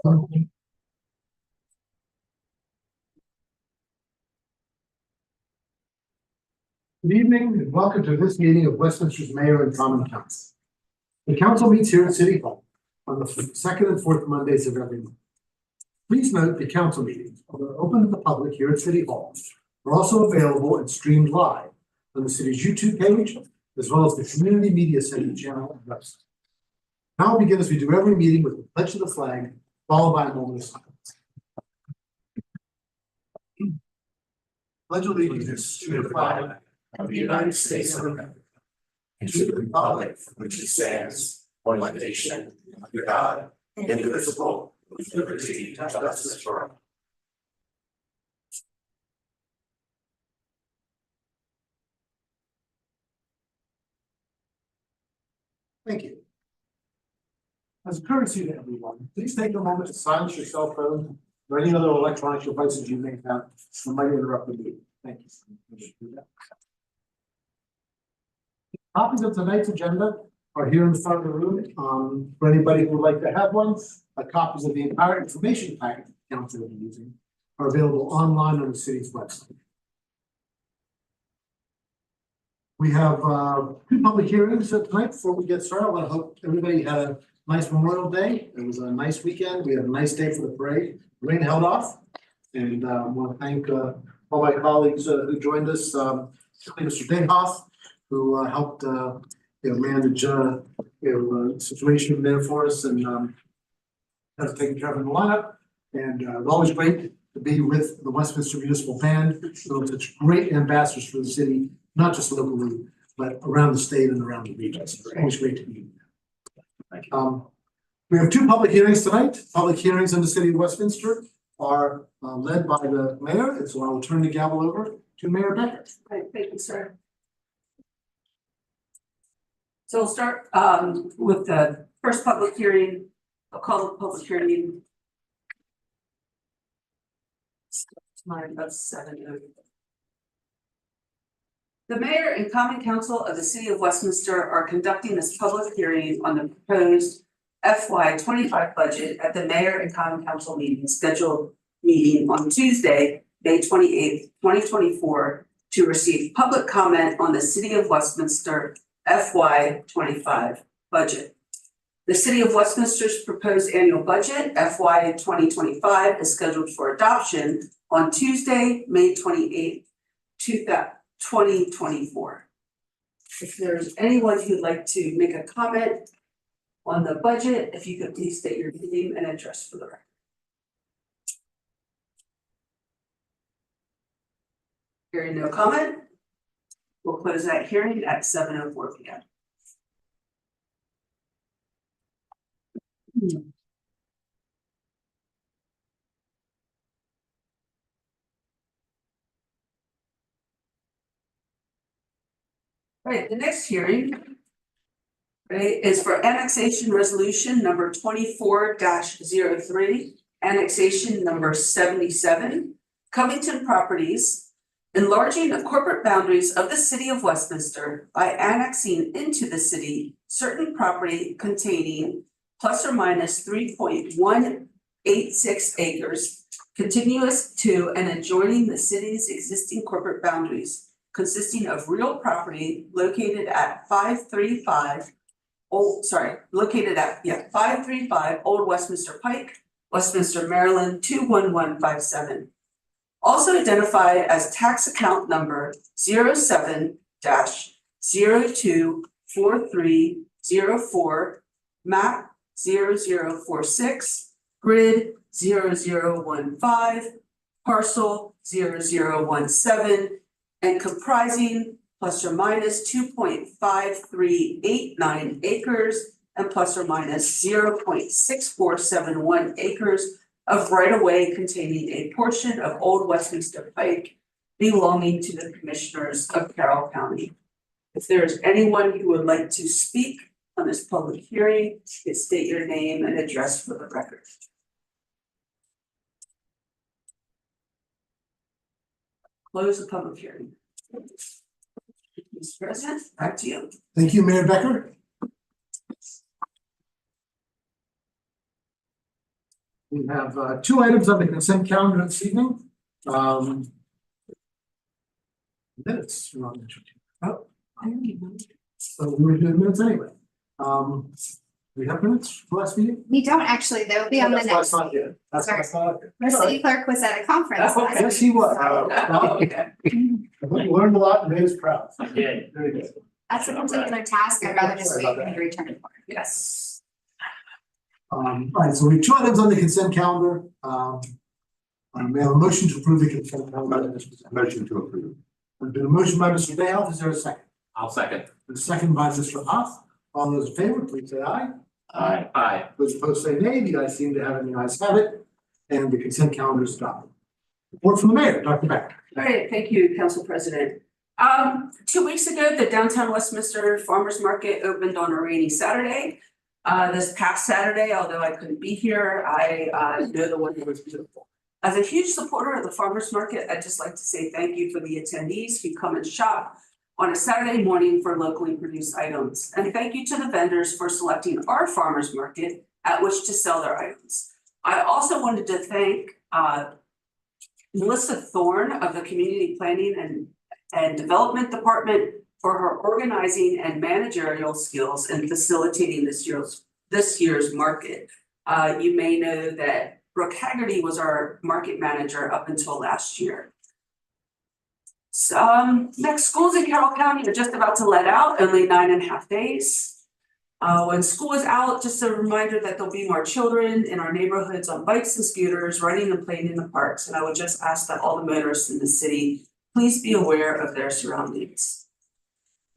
Good evening and welcome to this meeting of Westminster's Mayor and Common Council. The council meets here at City Hall on the second and fourth Mondays of every month. Please note the council meetings, although open to the public here at City Hall, are also available and streamed live on the city's YouTube page, as well as the Community Media Center channel and website. Now we'll begin as we do every meeting with the pledge of the flag, followed by a moment of silence. Pledge allegiance to the flag of the United States of America and to the republic for which it stands, one nation, under God, indivisible, with liberty and justice for all. Thank you. As a courtesy to everyone, please take a moment to silence your cell phone or any other electronic devices you may have that might interrupt the meeting. Thank you. Copies of tonight's agenda are here in the front of the room. For anybody who would like to have one, copies of the entire information packet the council will be using are available online on the city's website. We have two public hearings tonight. Before we get started, I want to hope everybody had a nice Memorial Day. It was a nice weekend. We had a nice day for the parade. Rain held off, and I want to thank all my colleagues who joined us, particularly Mr. Dayhoff, who helped manage the situation there for us and has taken care of the lineup. And it's always great to be with the Westminster Municipal Band. So such great ambassadors for the city, not just locally, but around the state and around the region. So it's always great to be with them. We have two public hearings tonight. Public hearings in the city of Westminster are led by the mayor, and so I will turn the gavel over to Mayor Becker. Right, thank you, sir. So we'll start with the first public hearing. I'll call the public hearing. About 7:00. The mayor and common council of the city of Westminster are conducting this public hearing on the proposed FY25 budget at the mayor and common council scheduled meeting on Tuesday, May 28th, 2024, to receive public comment on the city of Westminster FY25 budget. The city of Westminster's proposed annual budget FY 2025 is scheduled for adoption on Tuesday, May 28th, 2024. If there's anyone who'd like to make a comment on the budget, if you could please state your name and address for the record. Hearing no comment, we'll close that hearing at 7:04 p.m. Right, the next hearing is for annexation resolution number 24-03, annexation number 77, Covington Properties, enlarging the corporate boundaries of the city of Westminster by annexing into the city certain property containing plus or minus 3.186 acres contiguous to and adjoining the city's existing corporate boundaries, consisting of real property located at 535 Old Westminster Pike, Westminster, Maryland 21157. Also identified as tax account number 07-024304, map 0046, grid 0015, parcel 0017, and comprising plus or minus 2.5389 acres and plus or minus 0.6471 acres of right-of-way containing a portion of Old Westminster Pike belonging to the commissioners of Carroll County. If there is anyone who would like to speak on this public hearing, please state your name and address for the record. Close the public hearing. Mr. President, back to you. Thank you, Mayor Becker. We have two items on the consent calendar this evening. Minutes. Oh, so we were doing minutes anyway. We have minutes for last meeting? We don't actually, they'll be on the That's why next. it's not here. That's why it's not here. Our city clerk was at a conference Oh, last Yes, week. he was. Okay. We learned a lot and made us proud. Yeah. Very good. That's a particular task I'd rather just wait for you to return for. Yes. All right, so we have two items on the consent calendar. We have a motion to approve the consent calendar. Motion to approve. There's been a motion by Mr. Dale. Is there a second? I'll second. A second by Mr. Hoff. All those in favor, please say aye. Aye. Aye. Those opposed say nay. The ayes seem to have it, and the ayes have it. And the consent calendar is adopted. Report from the mayor, Dr. Beck. All right, thank you, Council President. 2 weeks ago, the downtown Westminster Farmers Market opened on a rainy Saturday. This past Saturday, although I couldn't be here, I know the weather was beautiful. As a huge supporter of the farmers market, I'd just like to say thank you for the attendees who come and shop on a Saturday morning for locally produced items. And thank you to the vendors for selecting our farmers market at which to sell their items. I also wanted to thank Melissa Thorne of the Community Planning and Development Department for her organizing and managerial skills in facilitating this year's market. You may know that Brooke Haggerty was our market manager up until last year. So next, schools in Carroll County are just about to let out, only 9.5 days. When school is out, just a reminder that there'll be more children in our neighborhoods on bikes and scooters, running and playing in the parks. And I would just ask that all the motorists in the city please be aware of their surroundings.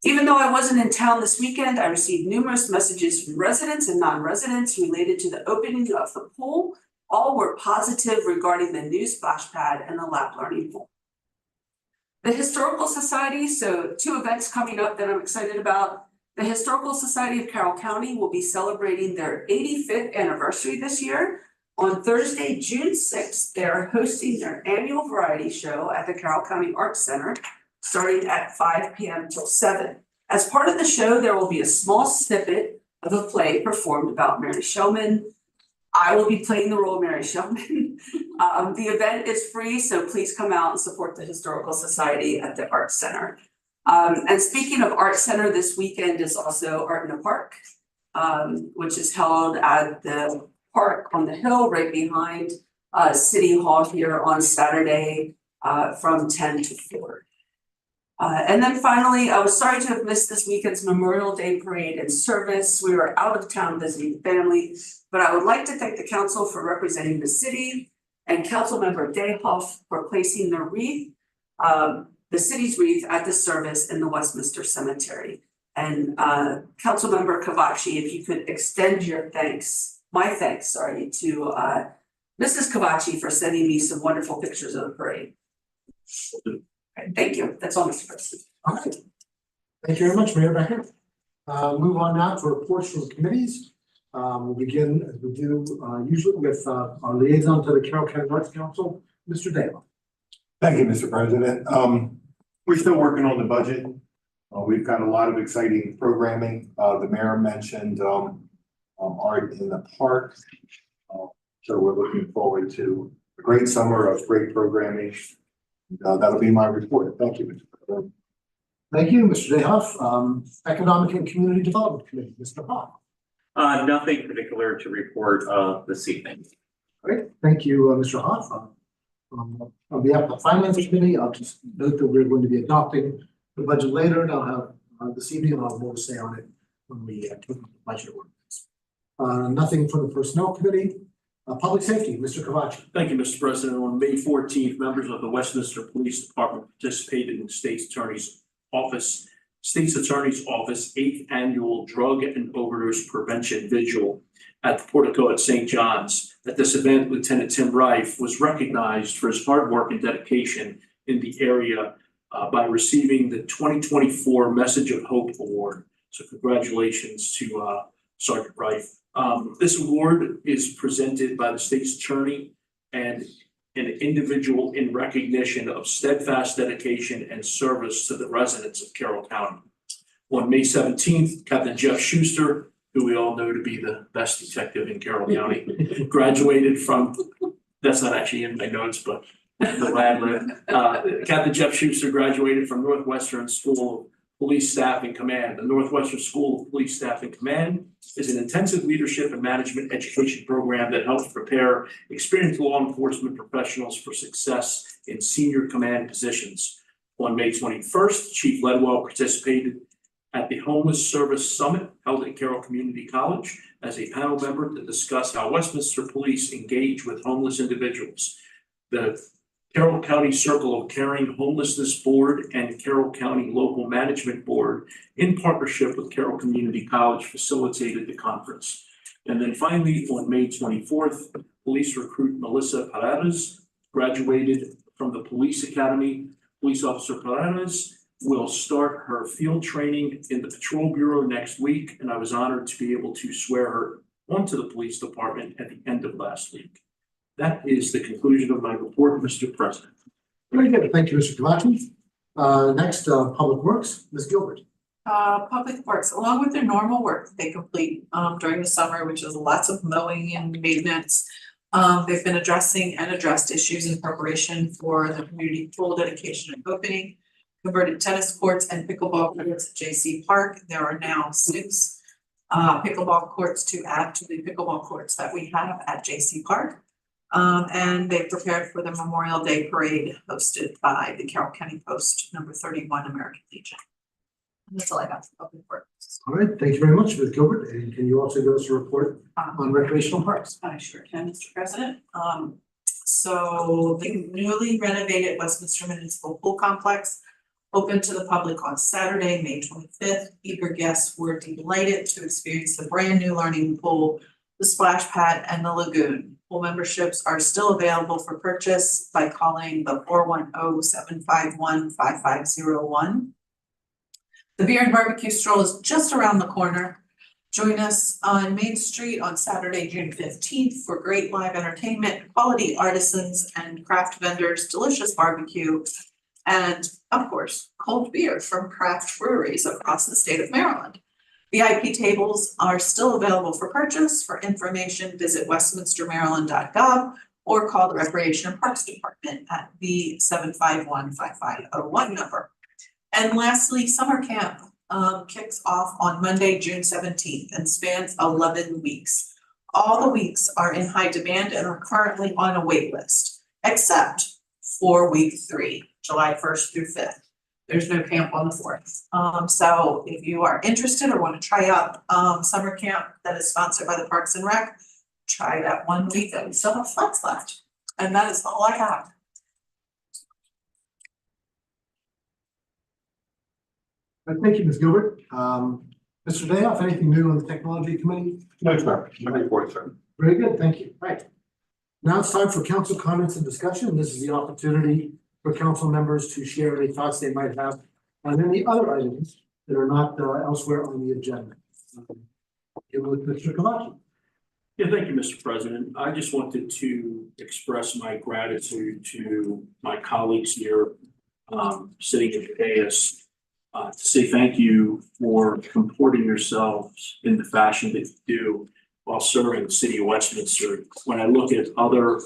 Even though I wasn't in town this weekend, I received numerous messages from residents and non-residents related to the opening of the pool. All were positive regarding the new splash pad and the lap learning pool. The Historical Society, so 2 events coming up that I'm excited about. The Historical Society of Carroll County will be celebrating their 85th anniversary this year. On Thursday, June 6th, they're hosting their annual variety show at the Carroll County Arts Center, starting at 5 p.m. till 7. As part of the show, there will be a small snippet of a play performed about Mary Shellman. I will be playing the role of Mary Shellman. The event is free, so please come out and support the Historical Society at the Arts Center. And speaking of Arts Center, this weekend is also Art in the Park, which is held at the park on the hill right behind City Hall here on Saturday from 10 to 4. And then finally, I was sorry to have missed this weekend's Memorial Day Parade and service. We were out of town visiting family, but I would like to thank the council for representing the city and Councilmember Dayhoff for placing the wreath, the city's wreath at the service in the Westminster Cemetery. And Councilmember Cavacci, if you could extend your my thanks, to Mrs. Cavacci for sending me some wonderful pictures of the parade. Thank you. That's all, Mr. President. All right. Thank you very much, Mayor Becker. Move on now to reports from committees. We'll begin as we do usually with our liaison to the Carroll County Arts Council, Mr. Dale. Thank you, Mr. President. We're still working on the budget. We've got a lot of exciting programming. The mayor mentioned art in the park. So we're looking forward to a great summer of great programming. That'll be my report. Thank you, Mr. President. Thank you, Mr. Dayhoff. Economic and Community Development Committee, Mr. Hoff. Nothing particular to report this evening. Great, thank you, Mr. Hoff. On behalf of the Finance Committee, I'll just note that we're going to be adopting the budget later, and I'll have this evening, and I'll have more to say on it when we take the budget ordinance. Nothing for the Personnel Committee. Public Safety, Mr. Cavacci. Thank you, Mr. President. On May 14th, members of the Westminster Police Department participated in the State's Attorney's Office 8th Annual Drug and Overdose Prevention Vigil at the Portico at St. John's. At this event, Lieutenant Tim Reif was recognized for his hard work and dedication in the area by receiving the 2024 Message of Hope Award. So congratulations to Sergeant Reif. This award is presented by the state's attorney and an individual in recognition of steadfast dedication and service to the residents of Carroll County. On May 17th, Captain Jeff Schuster who we all know to be the best detective in Carroll County, graduated from, that's not actually in my notes, but the lab lib. Captain Jeff Schuster graduated from Northwestern School of Police Staff and Command. The Northwestern School of Police Staff and Command is an intensive leadership and management education program that helps prepare experienced law enforcement professionals for success in senior command positions. On May 21st, Chief Ledwell participated at the Homeless Service Summit held at Carroll Community College as a panel member to discuss how Westminster Police engage with homeless individuals. The Carroll County Circle of Caring Homelessness Board and Carroll County Local Management Board, in partnership with Carroll Community College, facilitated the conference. And then finally, on May 24th, police recruit Melissa Paredes graduated from the Police Academy. Police Officer Paredes will start her field training in the Patrol Bureau next week, and I was honored to be able to swear her onto the police department at the end of last week. That is the conclusion of my report, Mr. President. Very good. Thank you, Mr. Kavachi. Next, Public Works, Ms. Gilbert. Public Works, along with their normal work that they complete during the summer, which is lots of mowing and maintenance. They've been addressing and addressed issues in preparation for the community pool dedication and opening, converted tennis courts and pickleball courts at JC Park. There are now 6 pickleball courts to add to the pickleball courts that we have at JC Park. And they prepared for the Memorial Day Parade hosted by the Carroll County Post number 31 American Legion. And that's all I got for Public Works. All right, thank you very much, Ms. Gilbert. And can you also give us a report on recreational parks? I sure can, Mr. President. So the newly renovated Westminster Municipal Pool Complex opened to the public on Saturday, May 25th. Eager guests were delighted to experience the brand new learning pool, the splash pad, and the lagoon. Pool memberships are still available for purchase by calling the 410-751-5501. The beer and barbecue stroll is just around the corner. Join us on Main Street on Saturday, June 15th for great live entertainment, quality artisans and craft vendors, delicious barbecue, and of course, cold beer from craft breweries across the state of Maryland. VIP tables are still available for purchase. For information, visit westminstermaryland.gov or call the Recreation and Parks Department at the 751-5501 number. And lastly, summer camp kicks off on Monday, June 17th and spans 11 weeks. All the weeks are in high demand and are currently on a wait list, except for week 3, July 1st through 5th. There's no camp on the 4th. So if you are interested or want to try out summer camp that is sponsored by the Parks and Rec, try that 1 week that we still have slots left. And that is all I have. Thank you, Ms. Gilbert. Mr. Dayoff, anything new on the technology committee? No, sir. No report, sir. Very good, thank you. Right. Now it's time for council comments and discussion. This is the opportunity for council members to share any thoughts they might have on any other items that are not elsewhere on the agenda. Give it with Mr. Kavachi. Yeah, thank you, Mr. President. I just wanted to express my gratitude to my colleagues here sitting in the dais to say thank you for comporting yourselves in the fashion that you do while serving the city of Westminster. When I look at other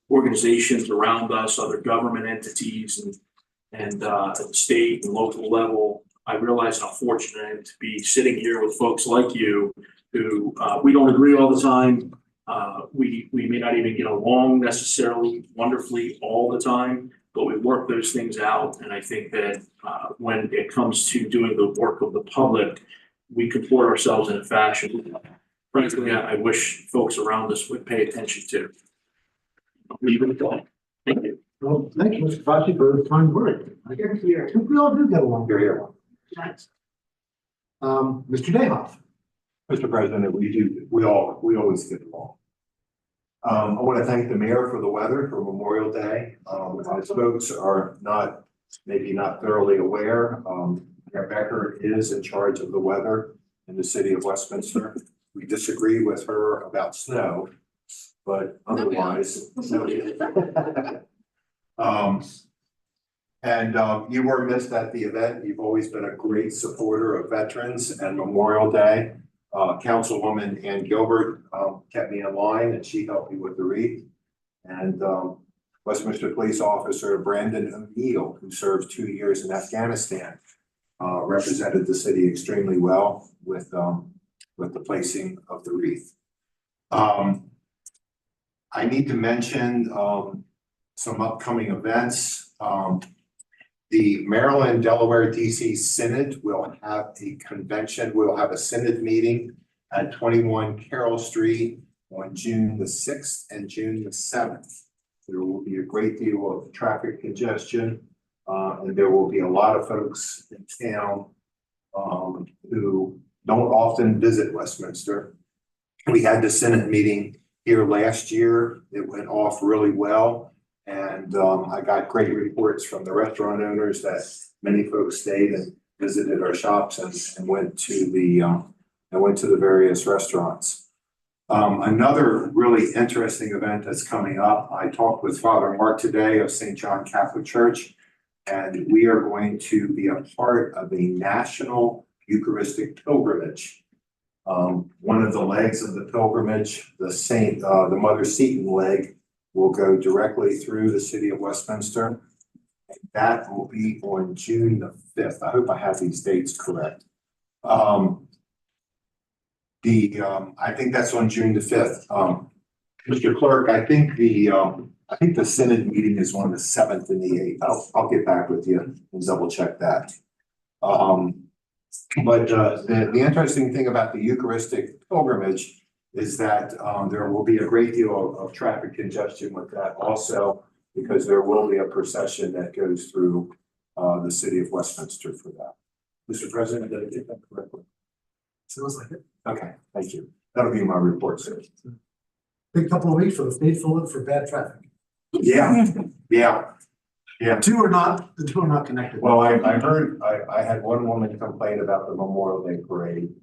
organizations around us, other government entities and at the state and local level, I realize how fortunate I am to be sitting here with folks like you who we don't agree all the time. We may not even get along necessarily wonderfully all the time, but we work those things out. And I think that when it comes to doing the work of the public, we comport ourselves in a fashion, frankly, I wish folks around us would pay attention to. I'll leave it at that. Thank you. Well, thank you, Mr. Kavachi, for the kind word. I think we all do get along very well. Nice. Mr. Dayoff. Mr. President, we always get along. I want to thank the mayor for the weather for Memorial Day. As folks are maybe not thoroughly aware, Mayor Becker is in charge of the weather in the city of Westminster. We disagree with her about snow, but otherwise. You were missed at the event. You've always been a great supporter of veterans and Memorial Day. Councilwoman Ann Gilbert, kept me in line and she helped me with the wreath. And, Westminster Police Officer Brandon O'Neill, who served 2 years in Afghanistan, represented the city extremely well with the placing of the wreath. I need to mention, some upcoming events. The Maryland, Delaware, DC Synod will have a convention, we'll have a Synod meeting at 21 Carroll Street on June the 6th and June the 7th. There will be a great deal of traffic congestion, and there will be a lot of folks in town who don't often visit Westminster. We had the Synod meeting here last year. It went off really well. And I got great reports from the restaurant owners that many folks stayed and visited our shops and went to the various restaurants. Another really interesting event that's coming up, I talked with Father Mark today of St. John Catholic Church, and we are going to be a part of a national Eucharistic pilgrimage. One of the legs of the pilgrimage, the Mother Seton leg, will go directly through the city of Westminster. And that will be on June the 5th. I hope I have these dates correct. I think that's on June the 5th. Mr. Clerk, I think the Synod meeting is on the 7th and the 8th. I'll get back with you and double check that. But the interesting thing about the Eucharistic pilgrimage is that there will be a great deal of traffic congestion with that also, because there will be a procession that goes through the city of Westminster for that. Mr. President, did I get that correctly? Sounds like it. Okay, thank you. That'll be my report, sir. Big couple of weeks for the faithful and for bad traffic. Yeah, yeah. The two are not connected. Well, I heard, I had one woman complain about the Memorial Day parade.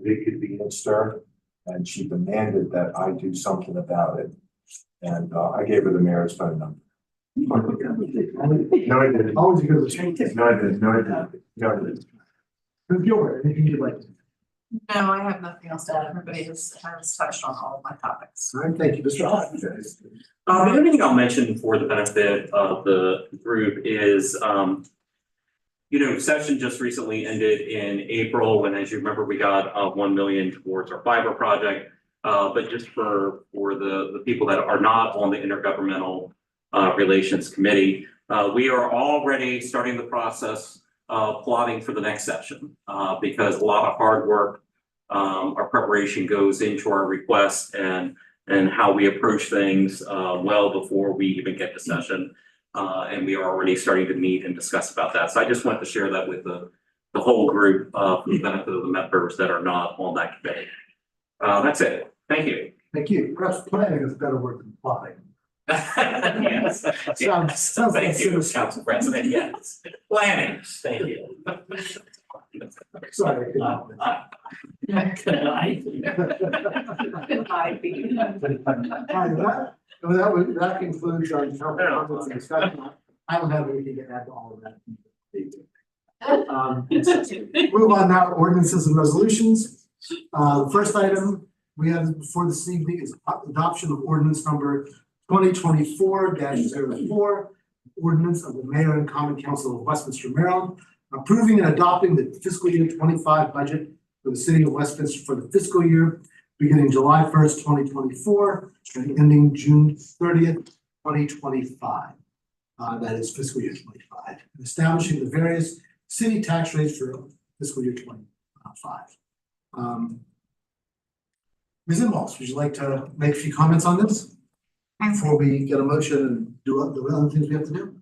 It could be in Stern, and she demanded that I do something about it. And I gave her the mayor's phone number. No, I didn't. Always a good change. No, I didn't. No, I didn't. No, I didn't. Ms. Gilbert, anything you'd like to? No, I have nothing else to add. Everybody has touched on all of my topics. All right, thank you, Mr. Hawes. The other thing I'll mention for the benefit of the group is, session just recently ended in April, and as you remember, we got 1 million towards our fiber project. But just for the people that are not on the intergovernmental relations committee, we are already starting the process of plotting for the next session, because a lot of hard work, our preparation goes into our requests and how we approach things well before we even get to session. And we are already starting to meet and discuss about that. So I just wanted to share that with the whole group for the benefit of the members that are not on that committee. That's it. Thank you. Thank you. Perhaps planning is a better word than plotting. Yes. Sounds Thank you, like Council President. Yes. Planning. Thank you. Sorry. Good night. That concludes our comments and discussion. I don't have anything to add to all of that. Move on now to ordinances and resolutions. The first item we have before this evening is adoption of ordinance number 2024-04, ordinance of the Mayor and Common Council of Westminster, Maryland, approving and adopting the fiscal year 25 budget for the city of Westminster for the fiscal year beginning July 1st, 2024 and ending June 30th, 2025. That is fiscal year 25, establishing the various city tax rates for fiscal year 25. Ms. Ingalls, would you like to make a few comments on this before we get a motion and do the other things we have to do?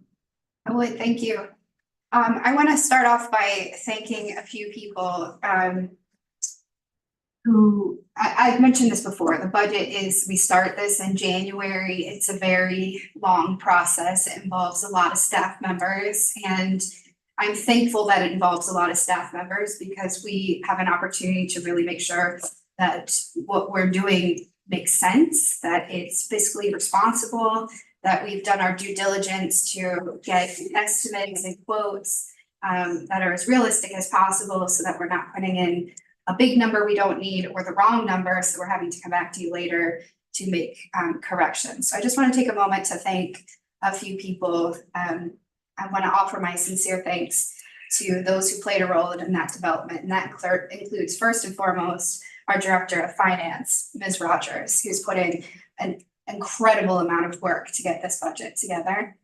I would, thank you. I want to start off by thanking a few people who I've mentioned this before. The budget is, we start this in January. It's a very long process. It involves a lot of staff members, and I'm thankful that it involves a lot of staff members because we have an opportunity to really make sure that what we're doing makes sense, that it's fiscally responsible, that we've done our due diligence to get estimates and quotes that are as realistic as possible so that we're not putting in a big number we don't need or the wrong number, so we're having to come back to you later to make corrections. So I just want to take a moment to thank a few people. I want to offer my sincere thanks to those who played a role in that development, and that includes first and foremost our Director of Finance, Ms. Rogers, who's put in an incredible amount of work to get this budget together.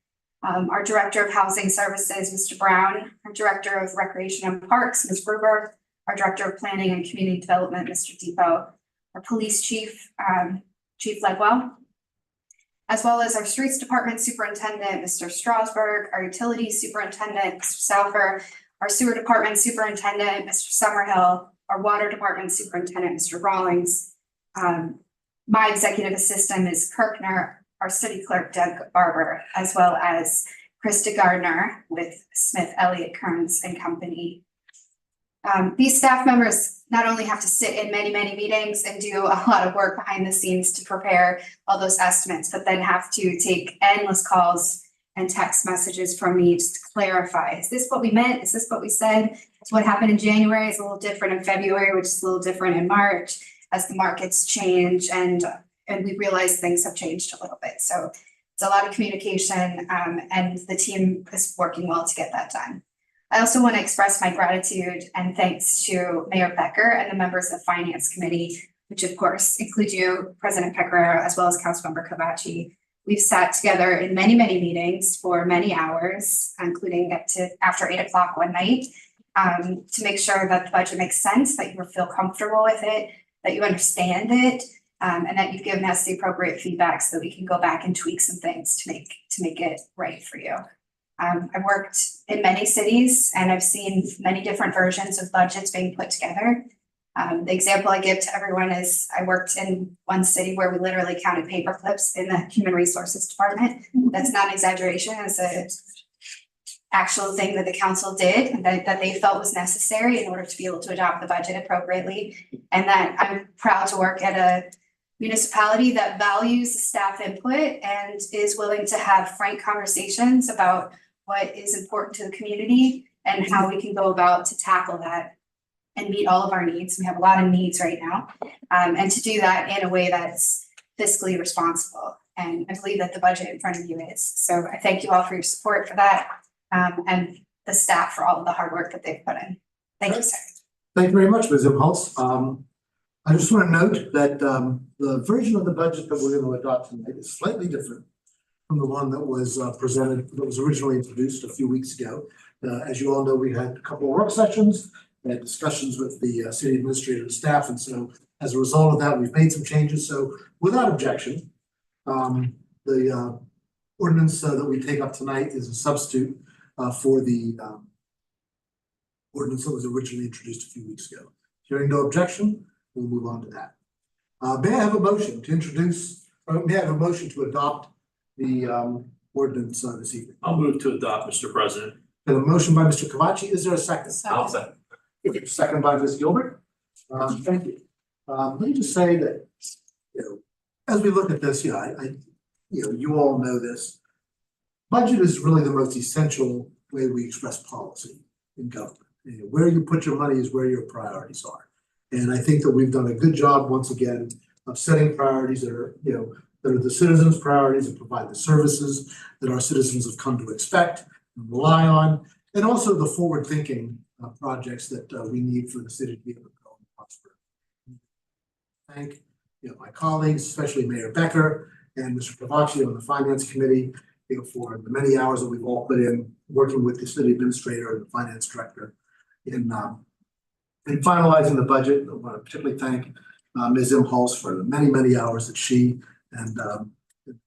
Our Director of Housing Services, Mr. Brown, our Director of Recreation and Parks, Ms. Gruber, our Director of Planning and Community Development, Mr. Depot, our Police Chief, Chief Ledwell, as well as our Streets Department Superintendent, Mr. Strasberg, our Utilities Superintendent, Mr. Souther, our Sewer Department Superintendent, Mr. Summerhill, our Water Department Superintendent, Mr. Rawlings. My executive assistant is Kirkner, our City Clerk, Doug Barber, as well as Krista Gardner with Smith, Elliott, Kearns and Company. These staff members not only have to sit in many meetings and do a lot of work behind the scenes to prepare all those estimates, but then have to take endless calls and text messages from me just to clarify, is this what we meant? Is this what we said? So what happened in January is a little different in February, which is a little different in March as the markets change and we realize things have changed a little bit. So it's a lot of communication and the team is working well to get that done. I also want to express my gratitude and thanks to Mayor Becker and the members of the Finance Committee, which of course include you, President Pecoraro, as well as Councilmember Cavacci. We've sat together in many meetings for many hours, including up to after 8 o'clock one night, to make sure that the budget makes sense, that you feel comfortable with it, that you understand it, and that you've given us the appropriate feedback so that we can go back and tweak some things to make it right for you. I've worked in many cities and I've seen many different versions of budgets being put together. The example I give to everyone is I worked in one city where we literally counted paper clips in the Human Resources Department. That's not an exaggeration, it's an actual thing that the council did and that they felt was necessary in order to be able to adopt the budget appropriately. And that I'm proud to work at a municipality that values staff input and is willing to have frank conversations about what is important to the community and how we can go about to tackle that and meet all of our needs. We have a lot of needs right now, and to do that in a way that's fiscally responsible. And I believe that the budget in front of you is. So I thank you all for your support for that, and the staff for all of the hard work that they've put in. Thank you, sir. Thank you very much, Ms. Imholz. I just want to note that the version of the budget that we're going to adopt tonight is slightly different from the one that was presented, that was originally introduced a few weeks ago. As you all know, we had a couple of work sessions, we had discussions with the city administrator and staff, and so as a result of that, we've made some changes. So without objection, the ordinance that we take up tonight is a substitute for the ordinance that was originally introduced a few weeks ago. Hearing no objection, we'll move on to that. May I have a motion to introduce, or may I have a motion to adopt the ordinance this evening? I'll move to adopt, Mr. President. And a motion by Mr. Cavacci, is there a second? I'll second. Second by Ms. Gilbert. Thank you. Let me just say that, as we look at this, you all know this. Budget is really the most essential way we express policy in government. Where you put your money is where your priorities are. And I think that we've done a good job once again of setting priorities that are, that are the citizens' priorities and provide the services that our citizens have come to expect and rely on, and also the forward-thinking projects that we need for the city to be able to grow and prosper. Thank my colleagues, especially Mayor Becker and Mr. Cavacci on the Finance Committee, for the many hours that we've all put in working with the city administrator and the finance director in finalizing the budget. I want to particularly thank Ms. Imholz for the many hours that she and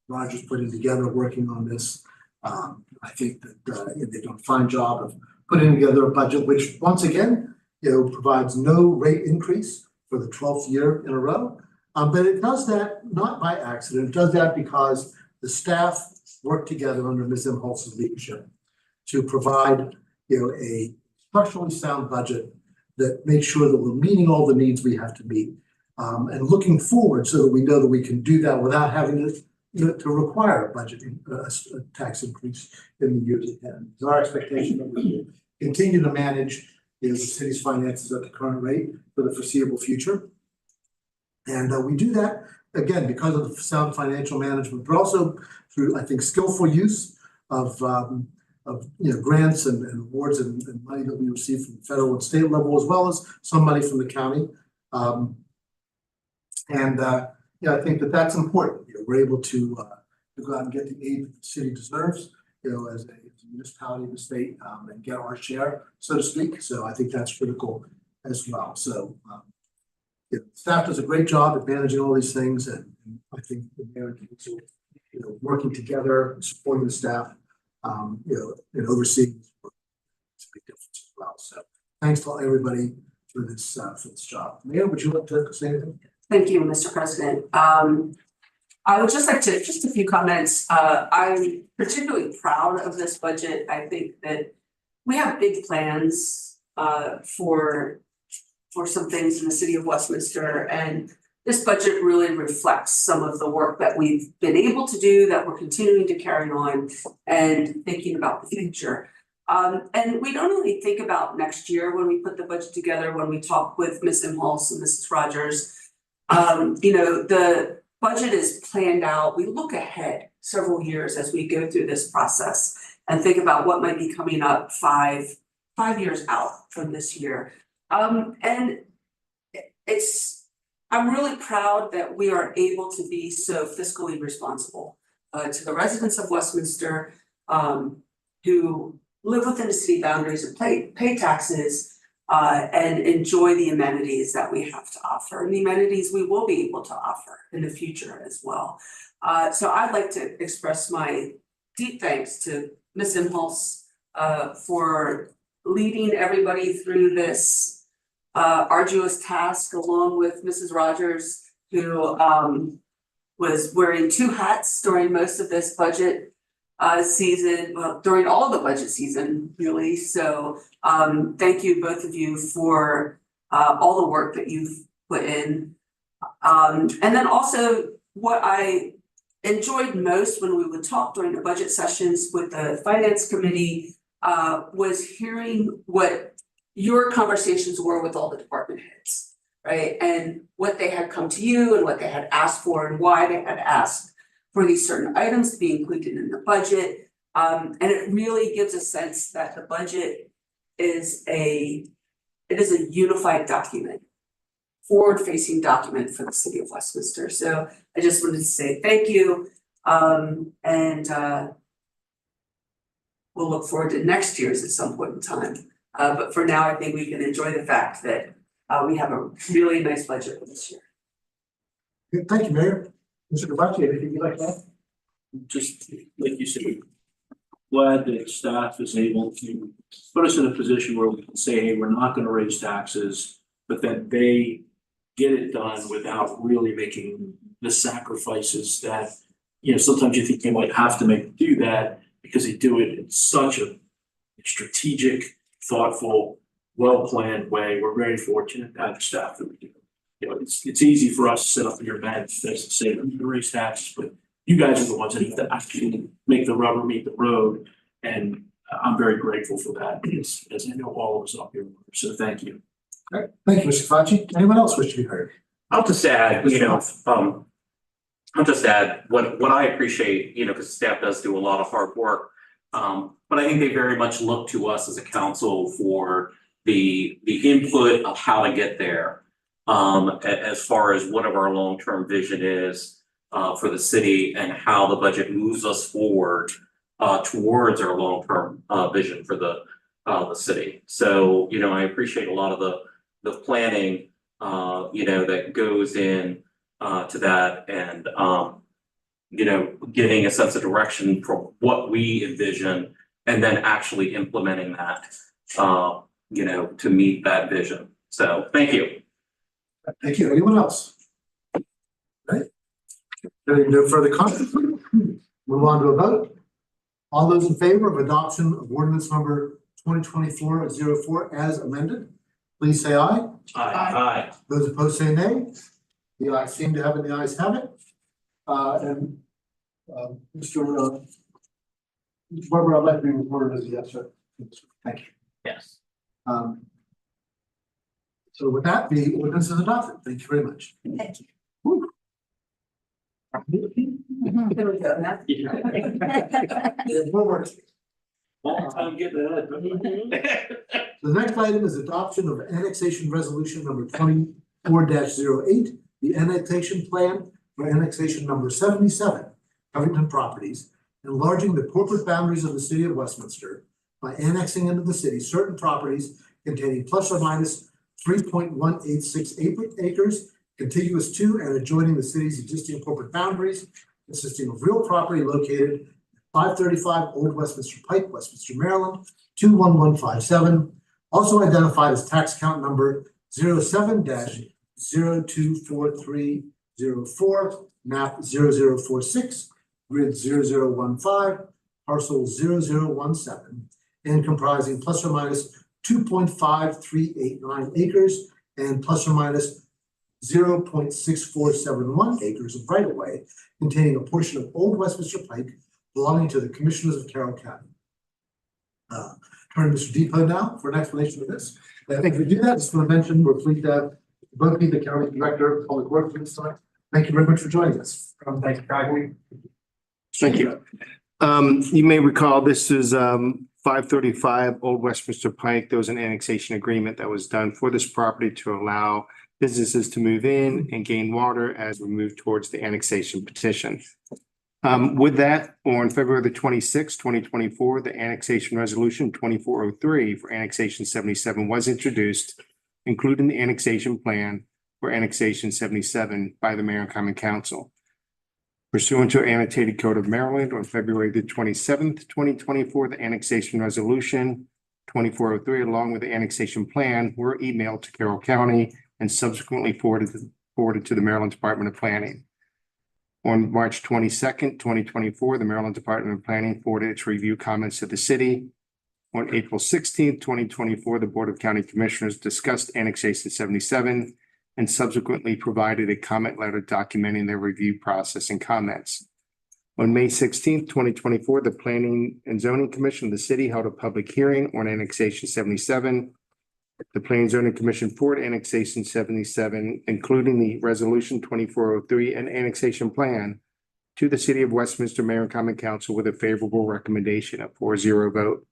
Roger's putting together working on this. I think that they've done a fine job of putting together a budget which, once again, provides no rate increase for the 12th year in a row. But it does that not by accident. It does that because the staff work together under Ms. Imholz's leadership to provide, a structurally sound budget that makes sure that we're meeting all the needs we have to meet, and looking forward so that we know that we can do that without having to require a budget, a tax increase in the years ahead. It's our expectation that we will continue to manage the city's finances at the current rate for the foreseeable future. And we do that, again, because of the sound financial management, but also through, I think, skillful use of grants and awards and money that we receive from the federal and state level, as well as some money from the county. I think that that's important. We're able to go out and get the aid that the city deserves, as a municipality in the state, and get our share, so to speak. So I think that's critical as well. So staff does a great job at managing all these things, and I think the mayor and council, working together, supporting the staff, and overseeing this work, it's a big difference as well. So thanks to everybody for this job. Mayor, would you like to say anything? Thank you, Mr. President. I would just like to, just a few comments. I'm particularly proud of this budget. I think that we have big plans for some things in the city of Westminster, and this budget really reflects some of the work that we've been able to do, that we're continuing to carry on, and thinking about the future. And we don't only think about next year when we put the budget together, when we talk with Ms. Imholz and Mrs. Rogers. The budget is planned out. We look ahead several years as we go through this process and think about what might be coming up five years out from this year. And I'm really proud that we are able to be so fiscally responsible to the residents of Westminster who live within the city boundaries and pay taxes and enjoy the amenities that we have to offer, and the amenities we will be able to offer in the future as well. So I'd like to express my deep thanks to Ms. Imholz for leading everybody through this arduous task, along with Mrs. Rogers, who was wearing two hats during most of this budget season, well, during all of the budget season, really. So thank you, both of you, for all the work that you've put in. And then also, what I enjoyed most when we would talk during the budget sessions with the finance committee was hearing what your conversations were with all the department heads, right? And what they had come to you and what they had asked for and why they had asked for these certain items to be included in the budget. And it really gives a sense that the budget is a unified document, forward-facing document for the city of Westminster. So I just wanted to say thank you. We'll look forward to next year's at some point in time. But for now, I think we can enjoy the fact that we have a really nice budget for this year. Good. Thank you, Mayor. Mr. Gabachi, anything you'd like to add? Just like you said, glad that staff is able to put us in a position where we can say, hey, we're not gonna raise taxes, but then they get it done without really making the sacrifices that, sometimes you think you might have to do that, because they do it in such a strategic, thoughtful, well-planned way. We're very fortunate to have the staff that we do. It's easy for us to sit up in your bench and say, we're gonna raise taxes, but you guys are the ones that have to actually make the rubber meet the road. And I'm very grateful for that, as I know all of us up here. So thank you. All right. Thank you, Mr. Gabachi. Anyone else wish to be heard? I'll just add, what I appreciate, because staff does do a lot of hard work. But I think they very much look to us as a council for the input of how to get there. As far as what our long-term vision is for the city and how the budget moves us forward towards our long-term vision for the city. So, I appreciate a lot of the planning, that goes in to that, and getting a sense of direction for what we envision, and then actually implementing that, to meet that vision. So thank you. Thank you. Anyone else? Right. No further comments. Move on to a vote. All those in favor of adoption of ordinance number 2024-04 as amended, please say aye. Aye. Those opposed say nay. The ayes seem to have it, the ayes have it. Mr. Barber, I'd like to be recorded as a yes, sir. Thank you. Yes. So with that, the ordinance is adopted. Thank you very much. Thank you. There we go, now. More work. Long time getting that. The next item is adoption of annexation resolution number 24-08, the annexation plan for annexation number 77, Covington Properties, enlarging the corporate boundaries of the city of Westminster by annexing into the city certain properties containing plus or minus 3.186 acres contiguous to and adjoining the city's existing corporate boundaries, consisting of real property located at 535 Old Westminster Pike, Westminster, Maryland, 21157, also identified as tax count number 07-024304, map 0046, grid 0015, parcel 0017, and comprising plus or minus 2.5389 acres and plus or minus 0.6471 acres of right of way containing a portion of Old Westminster Pike belonging to the Commissioners of Carroll County. Turn to Mr. Depot now for an explanation of this. I think we do that, just want to mention, we're pleased to have both be the County Director of Public Works this time. Thank you very much for joining us. Thank you for having me. Thank you. You may recall this is 535 Old Westminster Pike. There was an annexation agreement that was done for this property to allow businesses to move in and gain water as we move towards the annexation petition. With that, on February the 26th, 2024, the annexation resolution 2403 for annexation 77 was introduced, including the annexation plan for annexation 77 by the Mayor and Common Council. Pursuant to annotated code of Maryland on February the 27th, 2024, the annexation resolution 2403 along with the annexation plan were emailed to Carroll County and subsequently forwarded to the Maryland Department of Planning. On March 22nd, 2024, the Maryland Department of Planning forwarded its review comments to the city. On April 16th, 2024, the Board of County Commissioners discussed annexation 77 and subsequently provided a comment letter documenting their review process and comments. On May 16th, 2024, the Planning and Zoning Commission of the city held a public hearing on annexation 77. The Planning and Zoning Commission forwarded annexation 77, including the resolution 2403 and annexation plan to the city of Westminster Mayor and Common Council with a favorable recommendation, a 4-0 vote.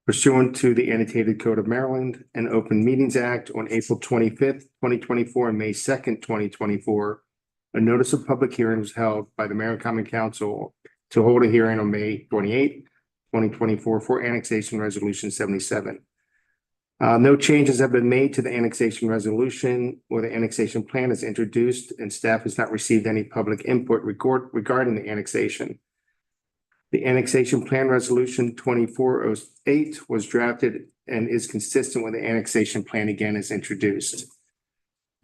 Pursuant to the annotated code of Maryland and Open Meetings Act on April 25th, 2024 and May 2nd, 2024, a notice of public hearing was held by the Mayor and Common Council to hold a hearing on May 28th, 2024 for annexation resolution 77. No changes have been made to the annexation resolution or the annexation plan is introduced, and staff has not received any public input regarding the annexation. The annexation plan resolution 2408 was drafted and is consistent with the annexation plan again as introduced.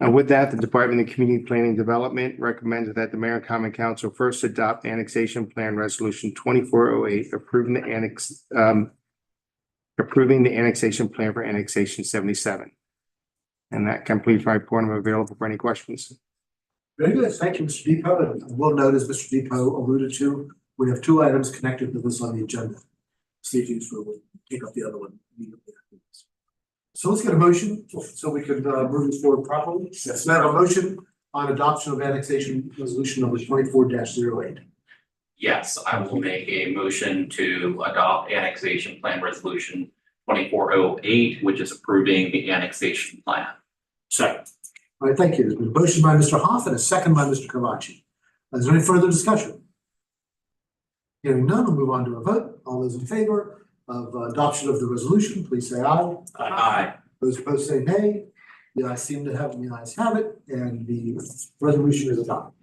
With that, the Department of Community Planning and Development recommends that the Mayor and Common Council first adopt annexation plan resolution 2408, approving the annexation plan for annexation 77. And that completes my report. I'm available for any questions. Very good. Thank you, Mr. Depot. And we'll note, as Mr. Depot alluded to, we have two items connected to this on the agenda. Stay tuned for, we'll take up the other one immediately afterwards. So let's get a motion so we can move this forward properly. Yes. Now a motion on adoption of annexation resolution number 24-08. Yes, I will make a motion to adopt annexation plan resolution 2408, which is approving the annexation plan. Second. All right, thank you. There's been a motion by Mr. Hoff and a second by Mr. Kavachi. Is there any further discussion? Hearing none, we'll move on to a vote. All those in favor of adoption of the resolution, please say aye. Aye. Those opposed say nay. The ayes seem to have, the ayes have it, and the resolution is adopted.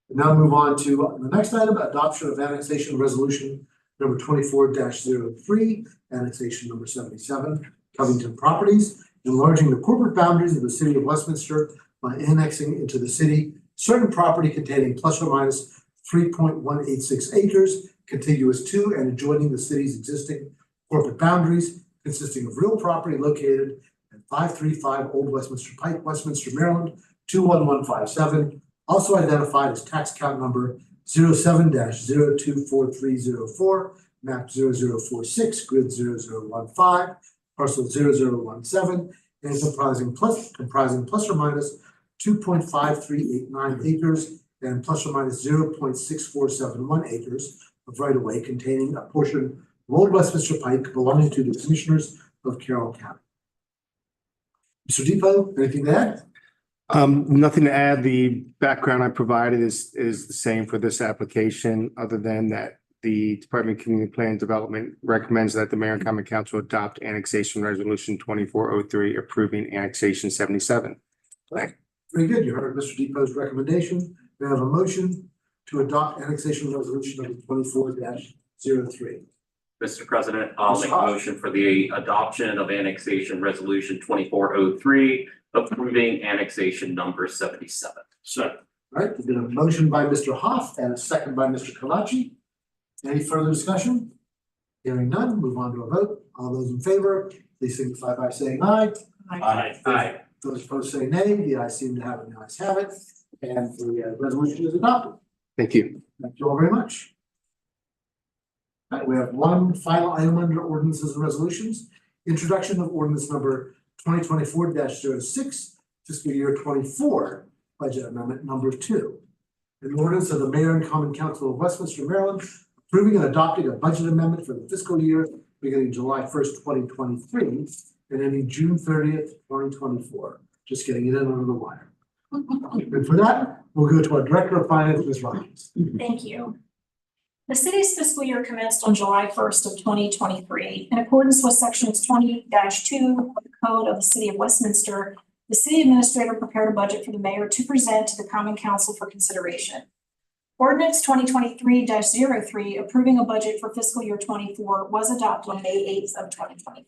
Now move on to the next item, adoption of annexation resolution number 24-03, annexation number 77, Covington Properties, enlarging the corporate boundaries of the city of Westminster by annexing into the city certain property containing plus or minus 3.186 acres contiguous to and adjoining the city's existing corporate boundaries, consisting of real property located at 535 Old Westminster Pike, Westminster, Maryland, 21157, also identified as tax count number 07-024304, map 0046, grid 0015, parcel 0017, and comprising plus or minus 2.5389 acres and plus or minus 0.6471 acres of right of way containing a portion of Old Westminster Pike belonging to the Commissioners of Carroll County. Mr. Depot, anything to add? Nothing to add. The background I provided is the same for this application, other than that the Department of Community Plan and Development recommends that the Mayor and Common Council adopt annexation resolution 2403 approving annexation 77. Very good. You heard Mr. Depot's recommendation. We have a motion to adopt annexation resolution number 24-03. Mr. President, I'll make a Mr. Hawes. motion for the adoption of annexation resolution 2403, approving annexation number 77. Second. All right, there's been a motion by Mr. Hoff and a second by Mr. Kalachi. Any further discussion? Hearing none, move on to a vote. All those in favor, please signify by saying aye. Aye. Those opposed say nay. The ayes seem to have it, the ayes have it, and the resolution is adopted. Thank you. Thank you all very much. All right, we have one final item under ordinances and resolutions. Introduction of ordinance number 2024-06, fiscal year 24, budget amendment number 2. An ordinance of the Mayor and Common Council of Westminster, Maryland, approving and adopting a budget amendment for the fiscal year beginning July 1st, 2023, and ending June 30th, 2024. Just getting it in under the wire. And for that, we'll go to our Director of Finance, Ms. Rogers. Thank you. The city's fiscal year commenced on July 1st of 2023. In accordance with sections 20-2 of the Code of the City of Westminster, the city administrator prepared a budget for the mayor to present to the Common Council for consideration. Ordinance 2023-03 approving a budget for fiscal year 24 was adopted on May 8th of 2023.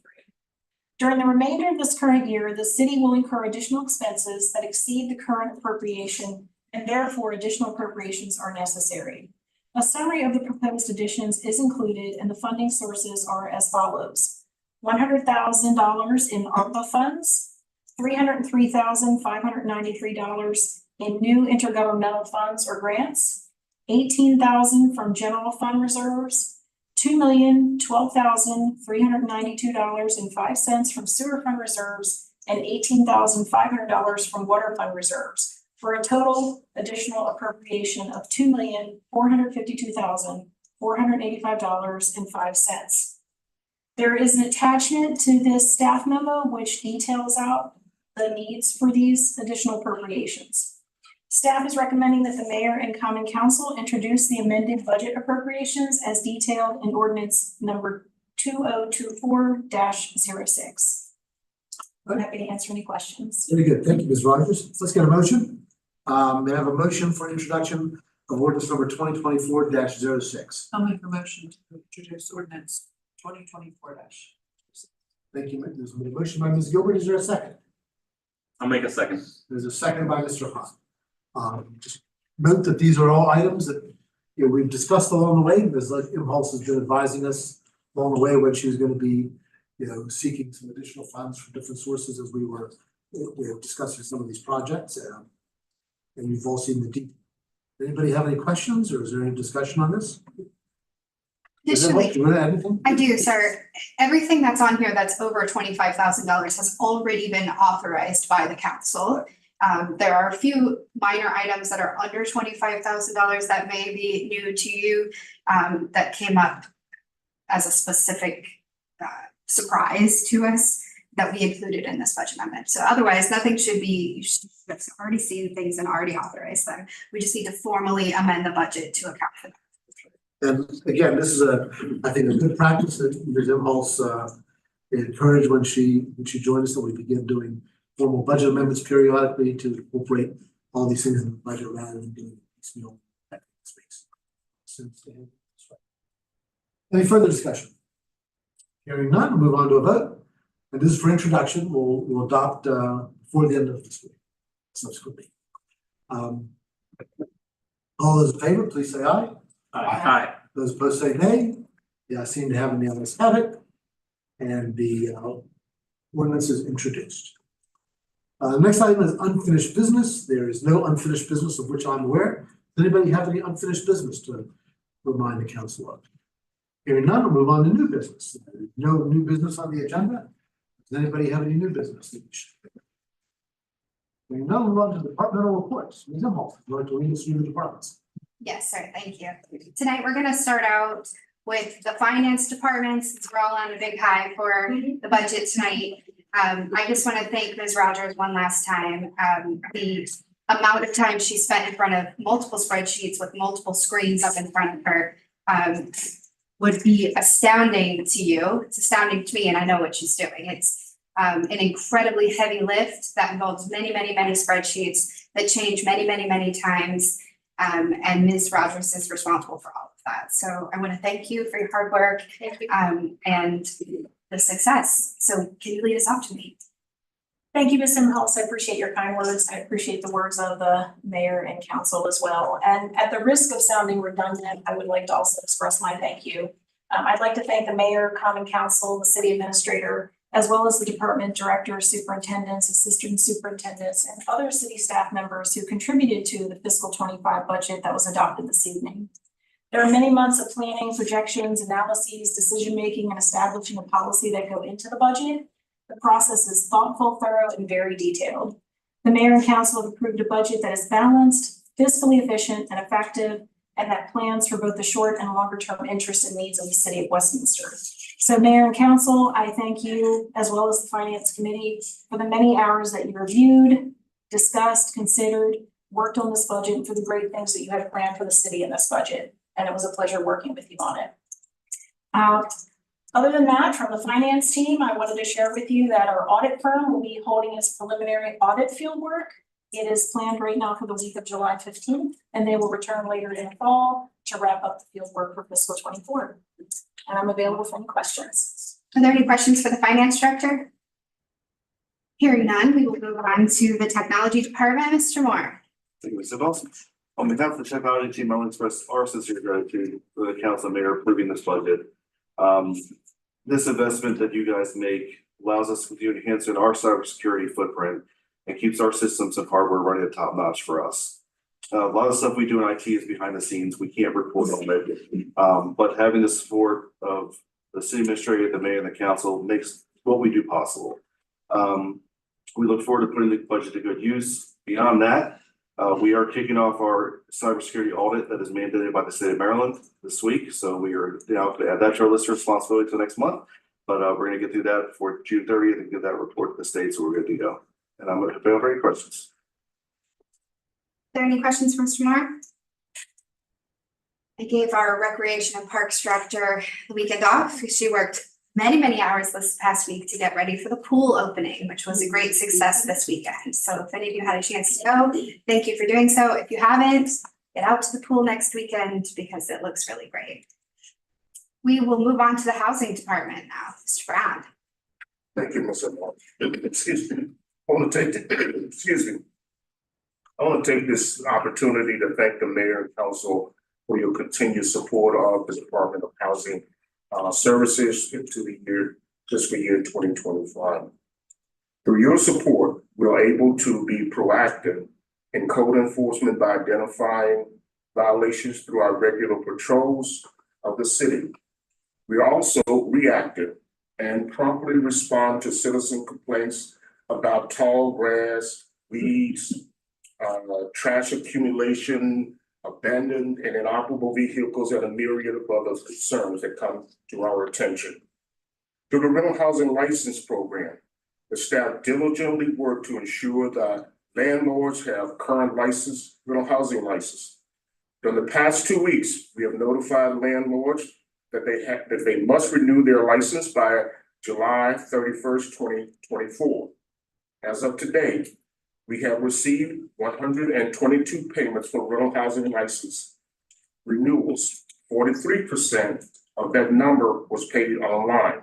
During the remainder of this current year, the city will incur additional expenses that exceed the current appropriation, and therefore additional appropriations are necessary. A summary of the proposed additions is included, and the funding sources are as follows: $100,000 in ARPA funds, $303,593 in new intergovernmental funds or grants, $18,000 from general fund reserves, $2,012,392.05 from sewer fund reserves, and $18,500 from water fund reserves, for a total additional appropriation of $2,452,485.05. There is an attachment to this staff memo which details out the needs for these additional appropriations. Staff is recommending that the mayor and common council introduce the amended budget appropriations as detailed in ordinance number 2024-06. I'm happy to answer any questions. Very good. Thank you, Ms. Rogers. Let's get a motion. May I have a motion for introduction of ordinance number 2024-06? I'll make a motion to introduce ordinance 2024 Thank you. There's been a motion by Ms. Gilbert. Is there a second? I'll make a second. There's a second by Mr. Hahn. Just note that these are all items that we've discussed along the way. Ms. Impulse has been advising us along the way when she was going to be seeking some additional funds from different sources as we were discussing some of these projects. And you've all seen the detail. Anybody have any questions, or is there any discussion on this? Additionally, You want to add anything? I do, sir. Everything that's on here that's over $25,000 has already been authorized by the council. There are a few minor items that are under $25,000 that may be new to you, that came up as a specific surprise to us that we included in this budget amendment. So otherwise, nothing should be, you should have already seen things and already authorized them. We just need to formally amend the budget to account for that. And again, this is I think a good practice that Ms. Impulse encouraged when she joined us, that we begin doing formal budget amendments periodically to incorporate all these things in the budget rather than doing piecemeal space. Any further discussion? Hearing none, we'll move on to a vote. And this is for introduction. We'll adopt before the end of this week, subsequently. All those in favor, please say aye. Aye. Those opposed say nay. Yeah, I seem to have the ayes have it. And the ordinance is introduced. Next item is unfinished business. There is no unfinished business of which I'm aware. Does anybody have any unfinished business to remind the council of? Hearing none, we'll move on to new business. No new business on the agenda. Does anybody have any new business? We now move on to departmental reports. Ms. Imhoff, would you like to lead us through the departments? Yes, sir, thank you. Tonight, we're gonna start out with the finance department, since we're all on a big high for the budget tonight. I just wanna thank Ms. Rogers one last time. The amount of time she spent in front of multiple spreadsheets with multiple screens up in front of her would be astounding to you. It's astounding to me, and I know what she's doing. It's an incredibly heavy lift that involves many, many, many spreadsheets that change many, many, many times. And Ms. Rogers is responsible for all of that. So I want to thank you for your hard work and the success. So can you lead us off to me? Thank you, Ms. Imhoff. I appreciate your kind words. I appreciate the words of the mayor and council as well. And at the risk of sounding redundant, I would like to also express my thank you. I'd like to thank the mayor, common council, the city administrator, as well as the department directors, superintendents, assistant superintendents, and other city staff members who contributed to the fiscal 25 budget that was adopted this evening. There are many months of planning, projections, analyses, decision-making, and establishing a policy that go into the budget. The process is thoughtful, thorough, and very detailed. The mayor and council have approved a budget that is balanced, fiscally efficient, and effective, and that plans for both the short and longer-term interests and needs of the city of Westminster. So Mayor and Council, I thank you, as well as the Finance Committee, for the many hours that you reviewed, discussed, considered, worked on this budget, and for the great things that you had planned for the city in this budget. And it was a pleasure working with you on it. Other than that, from the finance team, I wanted to share with you that our audit firm will be holding its preliminary audit field work. It is planned right now for the week of July 15th, and they will return later in the fall to wrap up the field work for fiscal 24. And I'm available for any questions. Are there any questions for the finance director? Hearing none, we will move on to the technology department. Mr. Moore. Thank you, Mr. Dawson. On behalf of the technology team, I want to express our sincere gratitude for the council and mayor approving this budget. This investment that you guys make allows us to continue enhancing our cybersecurity footprint and keeps our systems and hardware running at top notch for us. A lot of stuff we do in IT is behind the scenes. We can't report on it. But having the support of the city administrator, the mayor, and the council makes what we do possible. We look forward to putting the budget to good use. Beyond that, we are kicking off our cybersecurity audit that is mandated by the state of Maryland this week. So we are now to add that to our list of responsibilities for next month. But we're going to get through that before June 30th and get that report to the state. So we're good to go. And I'm going to avail for any questions. Are there any questions for Mr. Moore? I gave our recreation and parks director the weekend off. She worked many, many hours this past week to get ready for the pool opening, which was a great success this weekend. So if any of you had a chance to go, thank you for doing so. If you haven't, get out to the pool next weekend because it looks really great. We will move on to the housing department now. Mr. Brown. Thank you, Ms. Moore. Excuse me. I want to take this opportunity to thank the mayor and council for your continued support of the Department of Housing Services into the fiscal year 2025. Through your support, we are able to be proactive in code enforcement by identifying violations through our regular patrols of the city. We are also reactive and promptly respond to citizen complaints about tall grass, weeds, trash accumulation, abandoned and inoperable vehicles, and a myriad of other concerns that come to our attention. Through the rental housing license program, the staff diligently work to ensure that landlords have current rental housing license. During the past 2 weeks, we have notified landlords that they must renew their license by July 31st, 2024. As of today, we have received 122 payments for rental housing license renewals. 43% of that number was paid online.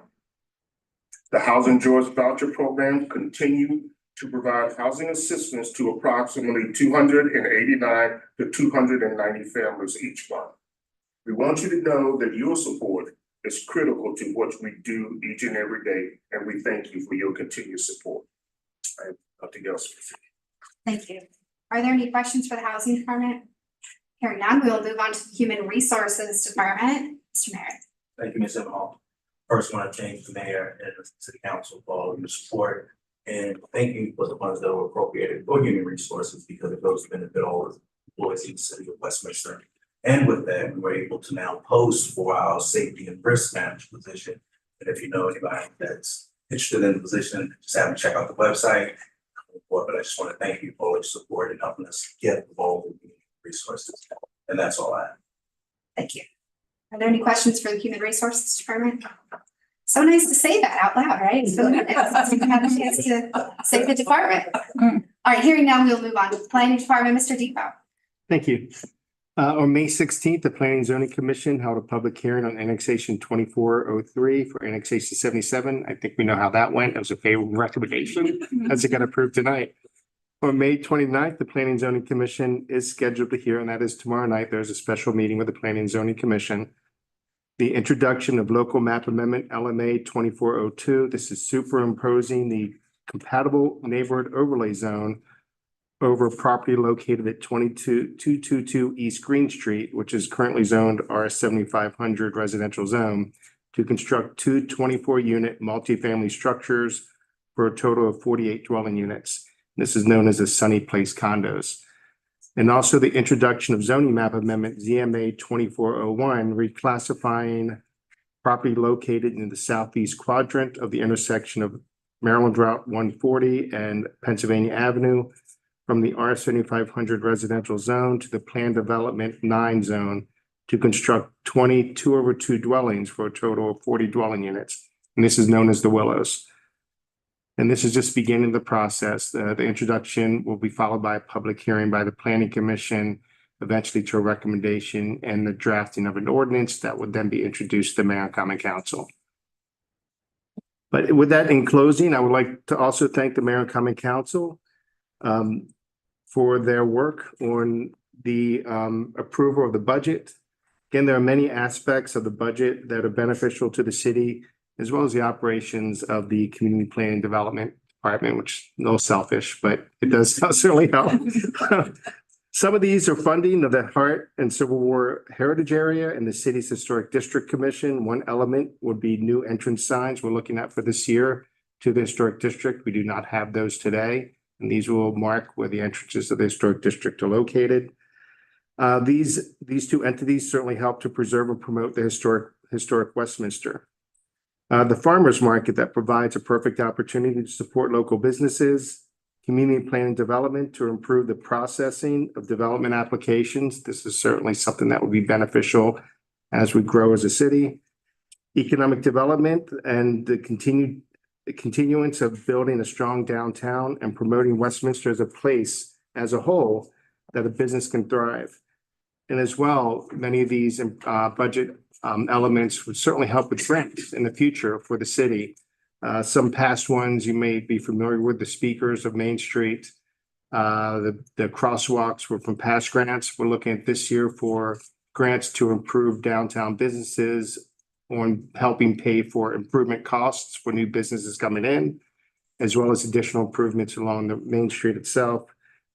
The Housing Choice Voucher Program continued to provide housing assistance to approximately 289 to 290 families each month. We want you to know that your support is critical to what we do each and every day, and we thank you for your continued support. I have nothing else. Thank you. Are there any questions for the housing department? Hearing none, we will move on to the human resources department. Mr. Merritt. Thank you, Ms. Imhoff. First, want to thank the mayor and the city council for all of your support. And thank you for the funds that were appropriated for human resources because it goes to benefit all the employees in the city of Westminster. And with that, we were able to now post for our safety and risk manager position. And if you know anybody that's interested in the position, just have them check out the website. But I just want to thank you for all your support and helping us get involved in human resources. And that's all I have. Thank you. Are there any questions for the Human Resources Department? So nice to say that out loud, right? It's been a minute since we've had a chance to say the department. All right, hearing now, we'll move on to the Planning Department, Mr. Depot. Thank you. On May 16th, the Planning and Zoning Commission held a public hearing on annexation 2403 for annexation 77. I think we know how that went. It was a favorable recommendation as it got approved tonight. On May 29th, the Planning and Zoning Commission is scheduled to hear, and that is tomorrow night. There's a special meeting with the Planning and Zoning Commission. The introduction of local map amendment LMA 2402. This is superimposing the compatible neighborhood overlay zone over property located at 222 East Green Street, which is currently zoned R7500 residential zone, to construct two 24-unit multifamily structures for a total of 48 dwelling units. This is known as the Sunny Place condos. And also the introduction of zoning map amendment ZMA 2401, reclassifying property located in the southeast quadrant of the intersection of Maryland Route 140 and Pennsylvania Avenue from the R7500 residential zone to the planned development 9 zone to construct 20 2-over-2 dwellings for a total of 40 dwelling units. And this is known as the Willows. And this is just beginning the process. The introduction will be followed by a public hearing by the Planning Commission, eventually to a recommendation and the drafting of an ordinance that would then be introduced to the Mayor and Common Council. But with that, in closing, I would like to also thank the Mayor and Common Council for their work on the approval of the budget. Again, there are many aspects of the budget that are beneficial to the city, as well as the operations of the Community Planning Development Department, which is a little selfish, but it does certainly help. Some of these are funding of the Heart and Civil War Heritage Area and the city's Historic District Commission. One element would be new entrance signs we're looking at for this year to the Historic District. We do not have those today, and these will mark where the entrances of the Historic District are located. These two entities certainly help to preserve and promote the historic Westminster. The farmers market that provides a perfect opportunity to support local businesses, community planning development to improve the processing of development applications. This is certainly something that would be beneficial as we grow as a city. Economic development and the continuance of building a strong downtown and promoting Westminster as a place as a whole that a business can thrive. And as well, many of these budget elements would certainly help with trends in the future for the city. Some past ones you may be familiar with, the speakers of Main Street, the crosswalks were from past grants. We're looking at this year for grants to improve downtown businesses on helping pay for improvement costs for new businesses coming in, as well as additional improvements along the Main Street itself,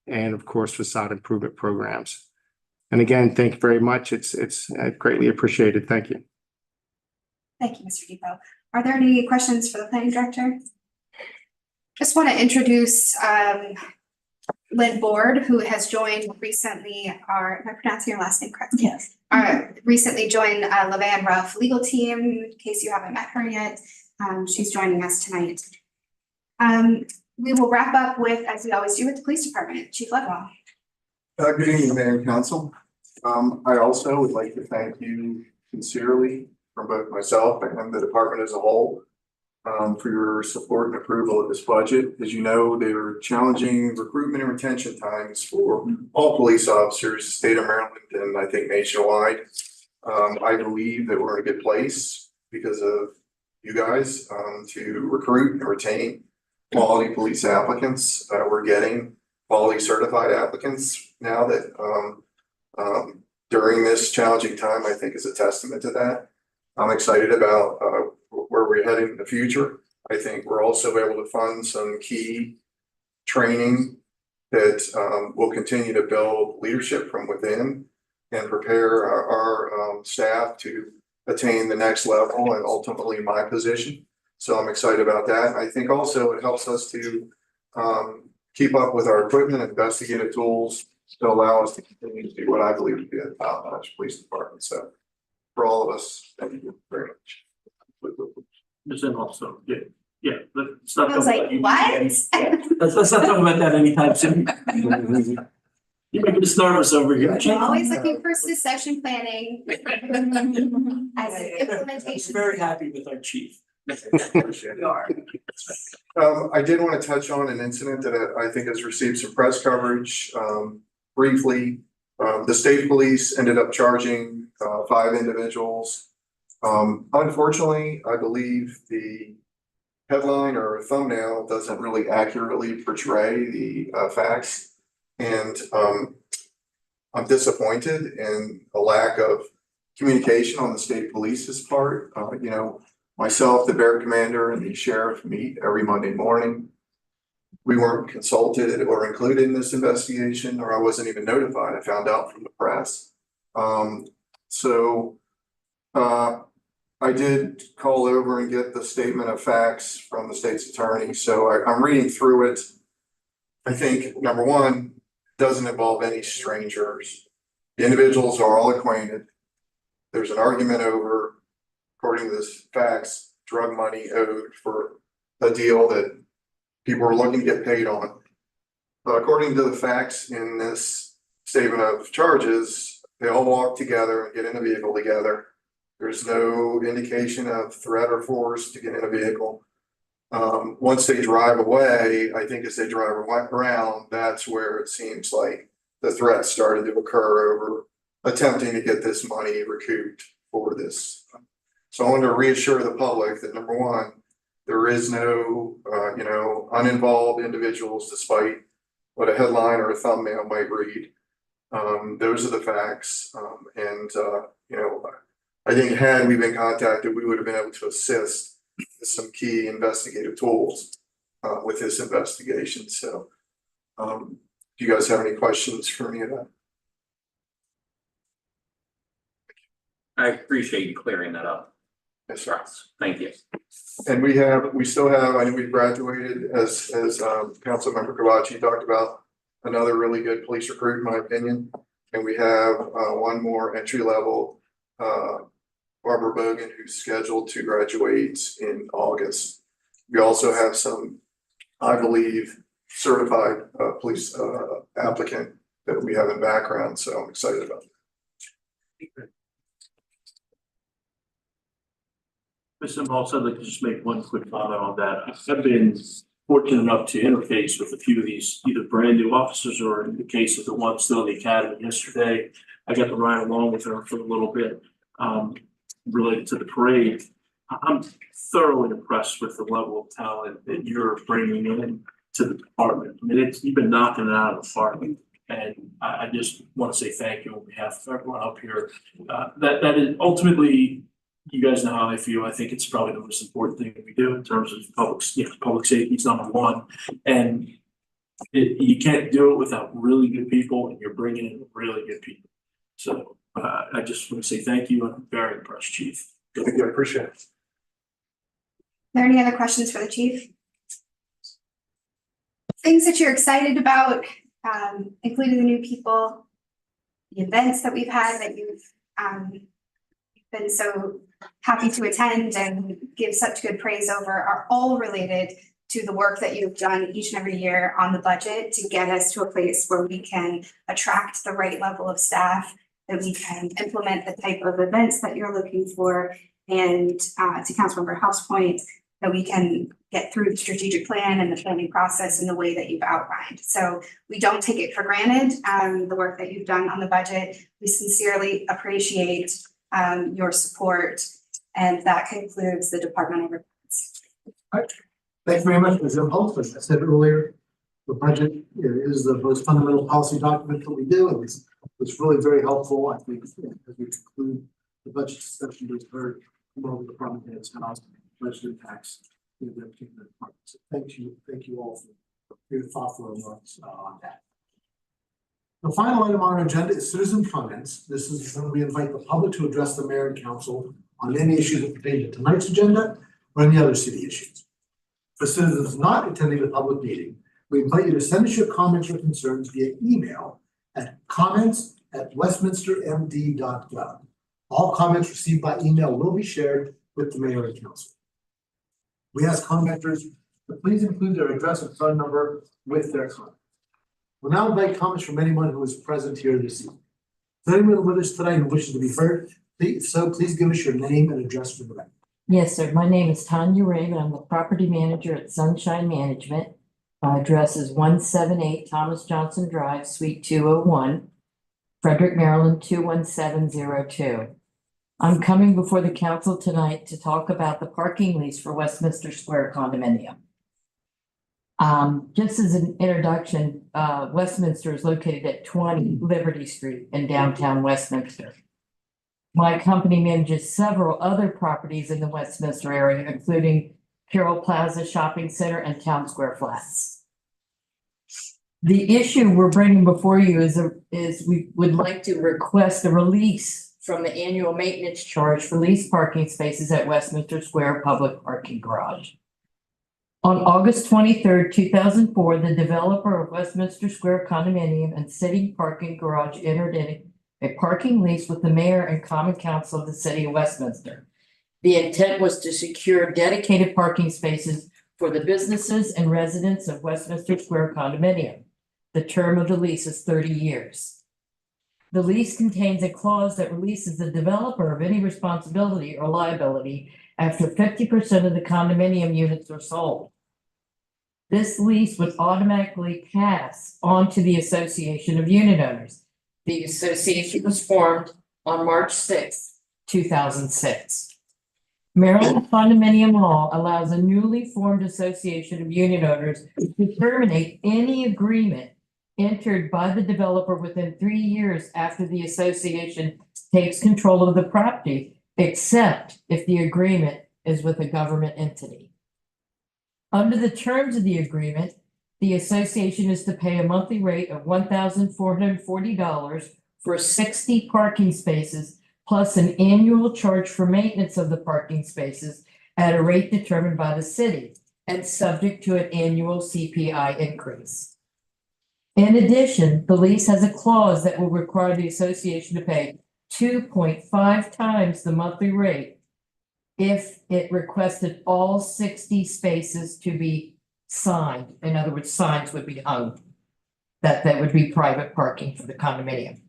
and of course, facade improvement programs. And again, thank you very much. It's greatly appreciated. Thank you. Thank you, Mr. Depot. Are there any questions for the planning director? Just want to introduce Lynn Board, who has joined recently am I pronouncing your last name correctly? Yes. Recently joined Levan Ruff legal team, in case you haven't met her yet. She's joining us tonight. We will wrap up with, as we always do, with the police department. Chief Ledwell. Good evening, Mayor and Council. I also would like to thank you sincerely from both myself and the department as a whole for your support and approval of this budget. As you know, there are challenging recruitment and retention times for all police officers, the state of Maryland, and I think nationwide. I believe that we're in a good place because of you guys to recruit and retain quality police applicants. We're getting quality certified applicants now that during this challenging time, I think is a testament to that. I'm excited about where we're heading in the future. I think we're also able to fund some key training that will continue to build leadership from within and prepare our staff to attain the next level and ultimately my position. So I'm excited about that. And I think also it helps us to keep up with our equipment and investigative tools to allow us to continue to do what I believe to be a top-notch police department. So for all of us, thank you very much. Ms. Enhoff, so, yeah, let's not. I was talk like, about you. what? Let's not talk about that anytime soon. You're making us nervous over here. I'm always looking for succession planning as an I'm implementation. very happy with our chief. You are. I did want to touch on an incident that I think has received some press coverage, briefly. The state police ended up charging 5 individuals. Unfortunately, I believe the headline or thumbnail doesn't really accurately portray the facts. And I'm disappointed in a lack of communication on the state police's part. Myself, the bear commander, and the sheriff meet every Monday morning. We weren't consulted or included in this investigation, or I wasn't even notified. I found out from the press. I did call over and get the statement of facts from the state's attorney. So I'm reading through it. I think, number one, it doesn't involve any strangers. The individuals are all acquainted. There's an argument over, according to this facts, drug money owed for a deal that people were looking to get paid on. But according to the facts in this statement of charges, they all walk together and get in a vehicle together. There's no indication of threat or force to get in a vehicle. Once they drive away, I think as they drive around, that's where it seems like the threat started to occur over attempting to get this money recouped for this. So I want to reassure the public that, number one, there is no, uninvolved individuals, despite what a headline or a thumbnail might read. Those are the facts. I think had we been contacted, we would have been able to assist with some key investigative tools with this investigation. So do you guys have any questions for me about? I appreciate you clearing that up. Yes, sir. Thank you. And we still have, I know we graduated as Councilmember Kavachi talked about, another really good police recruit, in my opinion. And we have one more entry level, Barbara Bogan, who's scheduled to graduate in August. We also have some, I believe, certified police applicant that we have in background. So I'm excited about that. Mr. Moss, I'd like to just make one quick comment on that. I've been fortunate enough to interface with a few of these either brand new officers or in the case of the one still in the academy yesterday. I got to ride along with her for a little bit related to the parade. I'm thoroughly impressed with the level of talent that you're bringing in to the department. I mean, you've been knocking it out of the park. And I just want to say thank you on behalf of everyone up here. That is ultimately, you guys know how I feel. I think it's probably the most important thing that we do in terms of public safety is number one. And you can't do it without really good people, and you're bringing in really good people. So I just want to say thank you, and I'm very impressed, Chief. Thank you, I appreciate it. Are there any other questions for the chief? Things that you're excited about, including the new people, the events that we've had that you've been so happy to attend and give such good praise over, are all related to the work that you've done each and every year on the budget to get us to a place where we can attract the right level of staff, that we can implement the type of events that you're looking for, and to Councilmember Huff's point, that we can get through the strategic plan and the planning process in the way that you've outlined. So we don't take it for granted, the work that you've done on the budget. We sincerely appreciate your support, and that concludes the departmental reports. Thank you very much, Ms. Imhoff. As I said earlier, the budget is the most fundamental policy document that we do, and it's really very helpful, I think, as we conclude the budget discussion. We've heard from all the department heads how budget impacts the particular department. So thank you all for your thoughtful remarks on that. The final item on our agenda is citizen comments. This is when we invite the public to address the mayor and council on any issues that pertain to tonight's agenda or any other city issues. For citizens not attending the public meeting, we invite you to send us your comments or concerns via email at comments@westminstermd.gov. All comments received by email will be shared with the mayor and council. We ask commenters to please include their address and phone number with their comment. We'll now invite comments from anyone who is present here this evening. Is there anyone with us tonight who wishes to be heard? Please give us your name and address for the record. Yes, sir. My name is Tanya Raven. I'm the property manager at Sunshine Management. My address is 178 Thomas Johnson Drive, Suite 201, Frederick, Maryland 21702. I'm coming before the council tonight to talk about the parking lease for Westminster Square condominium. Just as an introduction, Westminster is located at 20 Liberty Street in downtown Westminster. My company manages several other properties in the Westminster area, including Carroll Plaza Shopping Center and Town Square Flats. The issue we're bringing before you is we would like to request a release from the annual maintenance charge for leased parking spaces at Westminster Square Public Parking Garage. On August 23rd, 2004, the developer of Westminster Square Condominium and City Parking Garage entered in a parking lease with the mayor and common council of the city of Westminster. The intent was to secure dedicated parking spaces for the businesses and residents of Westminster Square Condominium. The term of the lease is 30 years. The lease contains a clause that releases the developer of any responsibility or liability after 50% of the condominium units are sold. This lease would automatically pass on to the Association of Unit Owners. The association was formed on March 6, 2006. Maryland condominium law allows a newly formed association of unit owners to terminate any agreement entered by the developer within 3 years after the association takes control of the property, except if the agreement is with a government entity. Under the terms of the agreement, the association is to pay a monthly rate of $1,440 for 60 parking spaces, plus an annual charge for maintenance of the parking spaces at a rate determined by the city and subject to an annual CPI increase. In addition, the lease has a clause that will require the association to pay 2.5 times the monthly rate if it requested all 60 spaces to be signed. In other words, signs would be hung that would be private parking for the condominium.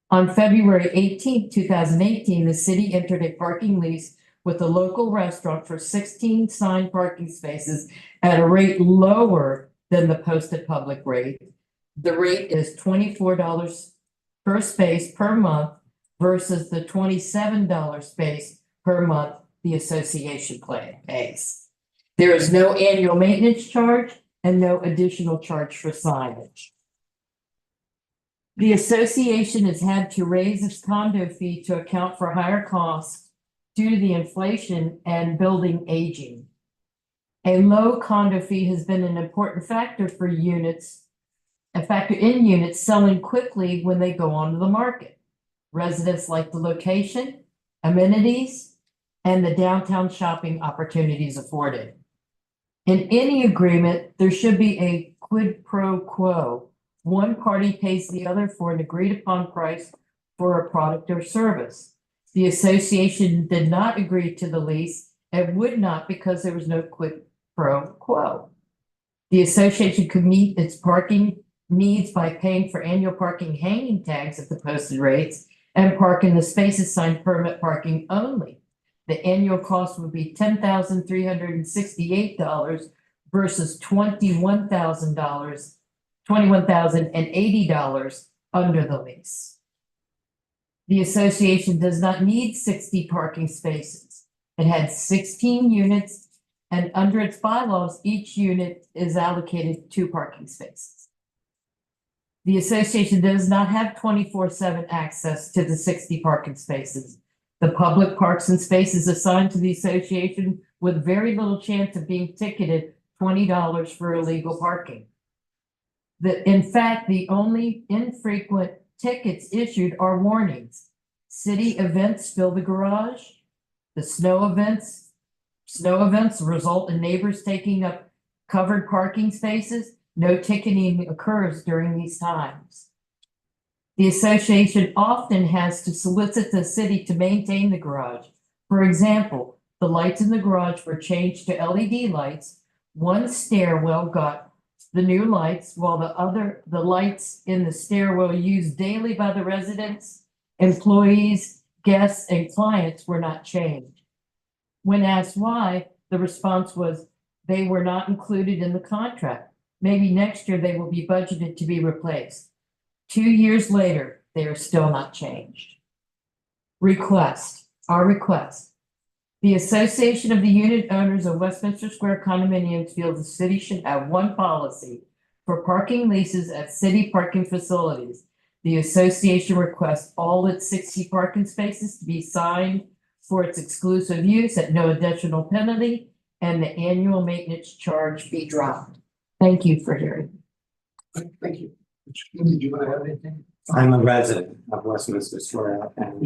On February 18, 2018, the city entered a parking lease with a local restaurant for 16 signed parking spaces at a rate lower than the posted public rate. The rate is $24 per space per month versus the $27 space per month the association pays. There is no annual maintenance charge and no additional charge for signage. The association has had to raise its condo fee to account for higher costs due to the inflation and building aging. A low condo fee has been an important factor for units, a factor in units selling quickly when they go onto the market. Residents like the location, amenities, and the downtown shopping opportunities afforded. In any agreement, there should be a quid pro quo. One party pays the other for an agreed upon price for a product or service. The association did not agree to the lease and would not because there was no quid pro quo. The association could meet its parking needs by paying for annual parking hanging tags at the posted rates and park in the spaces signed permit parking only. The annual cost would be $10,368 versus $21,080 under the lease. The association does not need 60 parking spaces. It had 16 units, and under its bylaws, each unit is allocated 2 parking spaces. The association does not have 24/7 access to the 60 parking spaces. The public parks and spaces assigned to the association with very little chance of being ticketed $20 for illegal parking. In fact, the only infrequent tickets issued are warnings. City events fill the garage, The snow events result in neighbors taking up covered parking spaces. No ticketing occurs during these times. The association often has to solicit the city to maintain the garage. For example, the lights in the garage were changed to LED lights. One stairwell got the new lights, while the lights in the stairwell used daily by the residents, employees, guests, and clients were not changed. When asked why, the response was they were not included in the contract. Maybe next year they will be budgeted to be replaced. 2 years later, they are still not changed. Our request. The Association of the Unit Owners of Westminster Square Condominiums feels the city should have one policy for parking leases at city parking facilities. The association requests all its 60 parking spaces to be signed for its exclusive use at no additional penalty, and the annual maintenance charge be dropped. Thank you for hearing. Thank you. Did you want to add anything? I'm a resident of Westminster Square and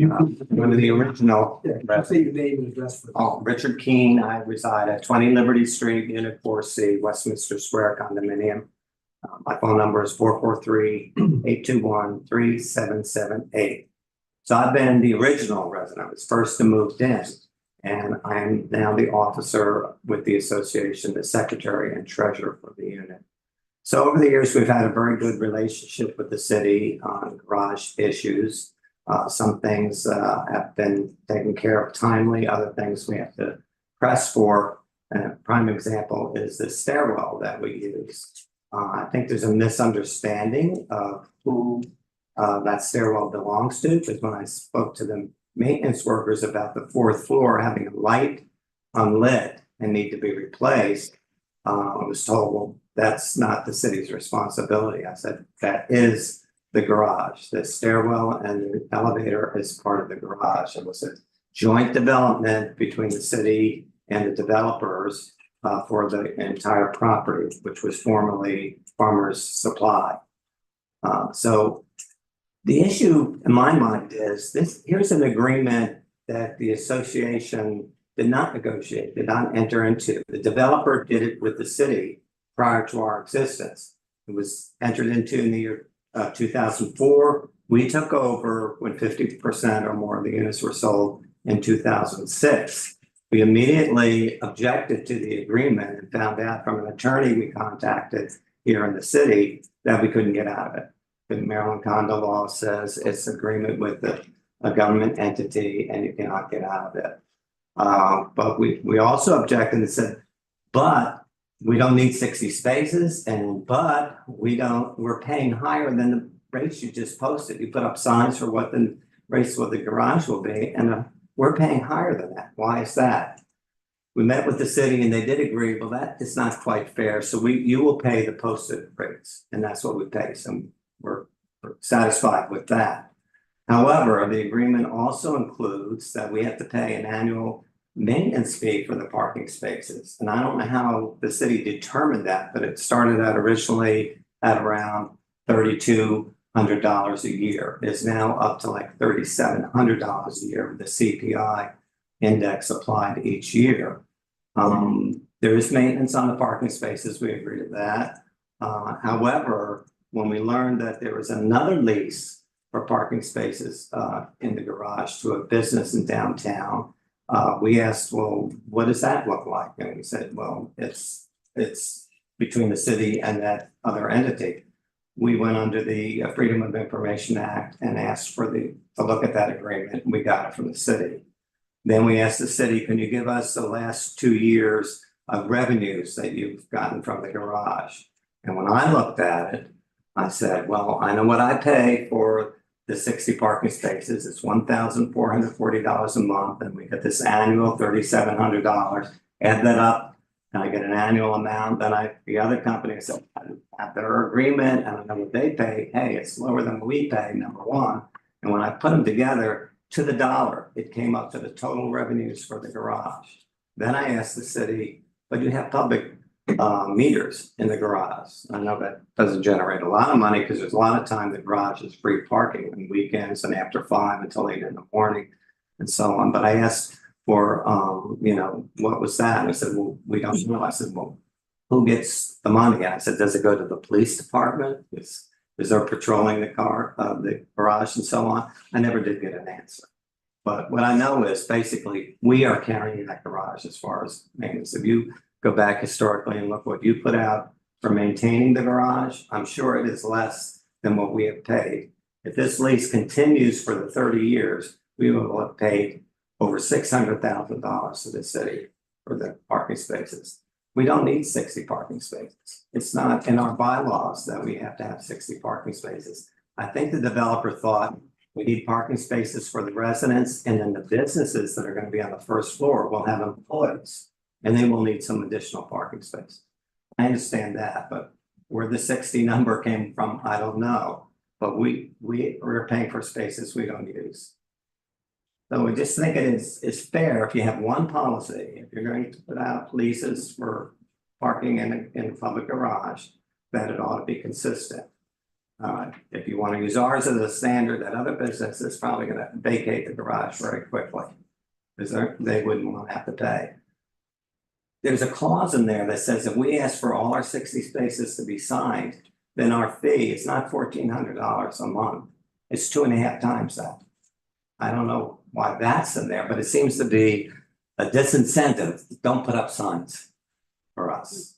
one of the original. Say your name and address for. Oh, Richard Keene. I reside at 20 Liberty Street, Unit 4C, Westminster Square condominium. My phone number is 443-821-3778. So I've been the original resident. I was first to move in, and I'm now the officer with the association, the secretary and treasurer for the unit. So over the years, we've had a very good relationship with the city on garage issues. Some things have been taken care of timely, other things we have to press for. And a prime example is the stairwell that we use. I think there's a misunderstanding of who that stairwell belongs to, because when I spoke to the maintenance workers about the fourth floor having a light unlit and need to be replaced, I was told, well, that's not the city's responsibility. I said, that is the garage. The stairwell and the elevator is part of the garage. It was a joint development between the city and the developers for the entire property, which was formerly Farmers Supply. So the issue in my mind is this: here's an agreement that the association did not negotiate, did not enter into. The developer did it with the city prior to our existence. It was entered into in the year 2004. We took over when 50% or more of the units were sold in 2006. We immediately objected to the agreement and found out from an attorney we contacted here in the city that we couldn't get out of it. The Maryland condo law says it's agreement with a government entity and you cannot get out of it. But we also objected and said, but we don't need 60 spaces, but we're paying higher than the rates you just posted. You put up signs for what the rates of the garage will be, and we're paying higher than that. Why is that? We met with the city and they did agree, well, that is not quite fair. So you will pay the posted rates, and that's what we pay. So we're satisfied with that. However, the agreement also includes that we have to pay an annual maintenance fee for the parking spaces. And I don't know how the city determined that, but it started out originally at around $3,200 a year. It's now up to like $3,700 a year with the CPI index applied each year. There is maintenance on the parking spaces. We agree to that. However, when we learned that there was another lease for parking spaces in the garage to a business in downtown, we asked, well, what does that look like? And we said, well, it's between the city and that other entity. We went under the Freedom of Information Act and asked to look at that agreement. We got it from the city. Then we asked the city, can you give us the last 2 years of revenues that you've gotten from the garage? And when I looked at it, I said, well, I know what I pay for the 60 parking spaces. It's $1,440 a month, and we get this annual $3,700. Add that up, and I get an annual amount. Then the other company said, I have their agreement, and I know what they pay. Hey, it's lower than what we pay, number one. And when I put them together to the dollar, it came up to the total revenues for the garage. Then I asked the city, but you have public meters in the garage. I know that doesn't generate a lot of money because there's a lot of time the garage is free parking on weekends and after 5 until 8 in the morning and so on. But I asked for, what was that? And I said, well, we don't know. I said, well, who gets the money? I said, does it go to the police department? Is there patrolling the garage and so on? I never did get an answer. But what I know is basically we are carrying that garage as far as maintenance. If you go back historically and look what you put out for maintaining the garage, I'm sure it is less than what we have paid. If this lease continues for the 30 years, we will have paid over $600,000 to the city for the parking spaces. We don't need 60 parking spaces. It's not in our bylaws that we have to have 60 parking spaces. I think the developer thought we need parking spaces for the residents, and then the businesses that are going to be on the first floor will have employees, and they will need some additional parking space. I understand that, but where the 60 number came from, I don't know. But we're paying for spaces we don't use. So we just think it is fair if you have one policy, if you're going to put out leases for parking in a public garage, that it ought to be consistent. If you want to use ours as a standard, that other business is probably going to vacate the garage very quickly, because they wouldn't want to have to pay. There's a clause in there that says if we ask for all our 60 spaces to be signed, then our fee is not $1,400 a month. It's 2.5 times that. I don't know why that's in there, but it seems to be a disincentive. Don't put up signs for us.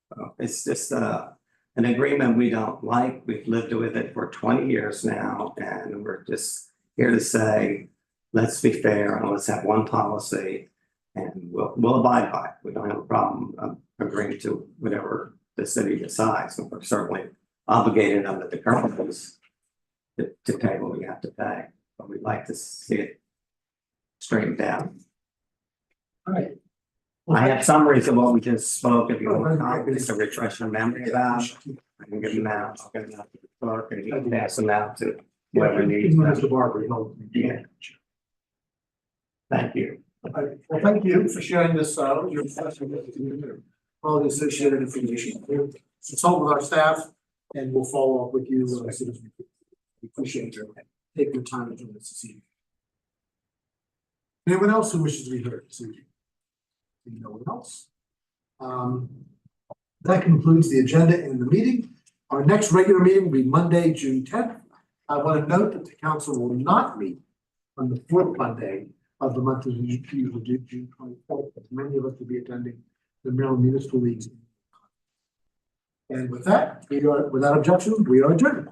So it's just an agreement we don't like. We've lived with it for 20 years now, and we're just here to say, let's be fair and let's have one policy, and we'll abide by it. We don't have a problem agreeing to whatever the city decides. And we're certainly obligated under the current rules to pay what we have to pay, but we'd like to see it straightened out. All right. I have summaries of what we just spoke. If you want copies to refresh your memory about, I can give them out. I'll give them out to the clerk and he can pass them out to whoever needs them. Mr. Barber, Yeah. Thank you. Well, thank you for sharing this, your discussion with the community, all the associated information. We'll consult with our staff and we'll follow up with you as soon as we can. We appreciate your taking your time to do this evening. Anyone else who wishes to be heard this evening? No one else. That concludes the agenda and the meeting. Our next regular meeting will be Monday, June 10th. I want to note that the council will not meet on the fourth Monday of the month of June 24th, as many of us will be attending the Maryland Municipal League's. And with that, without objection, we are adjourned.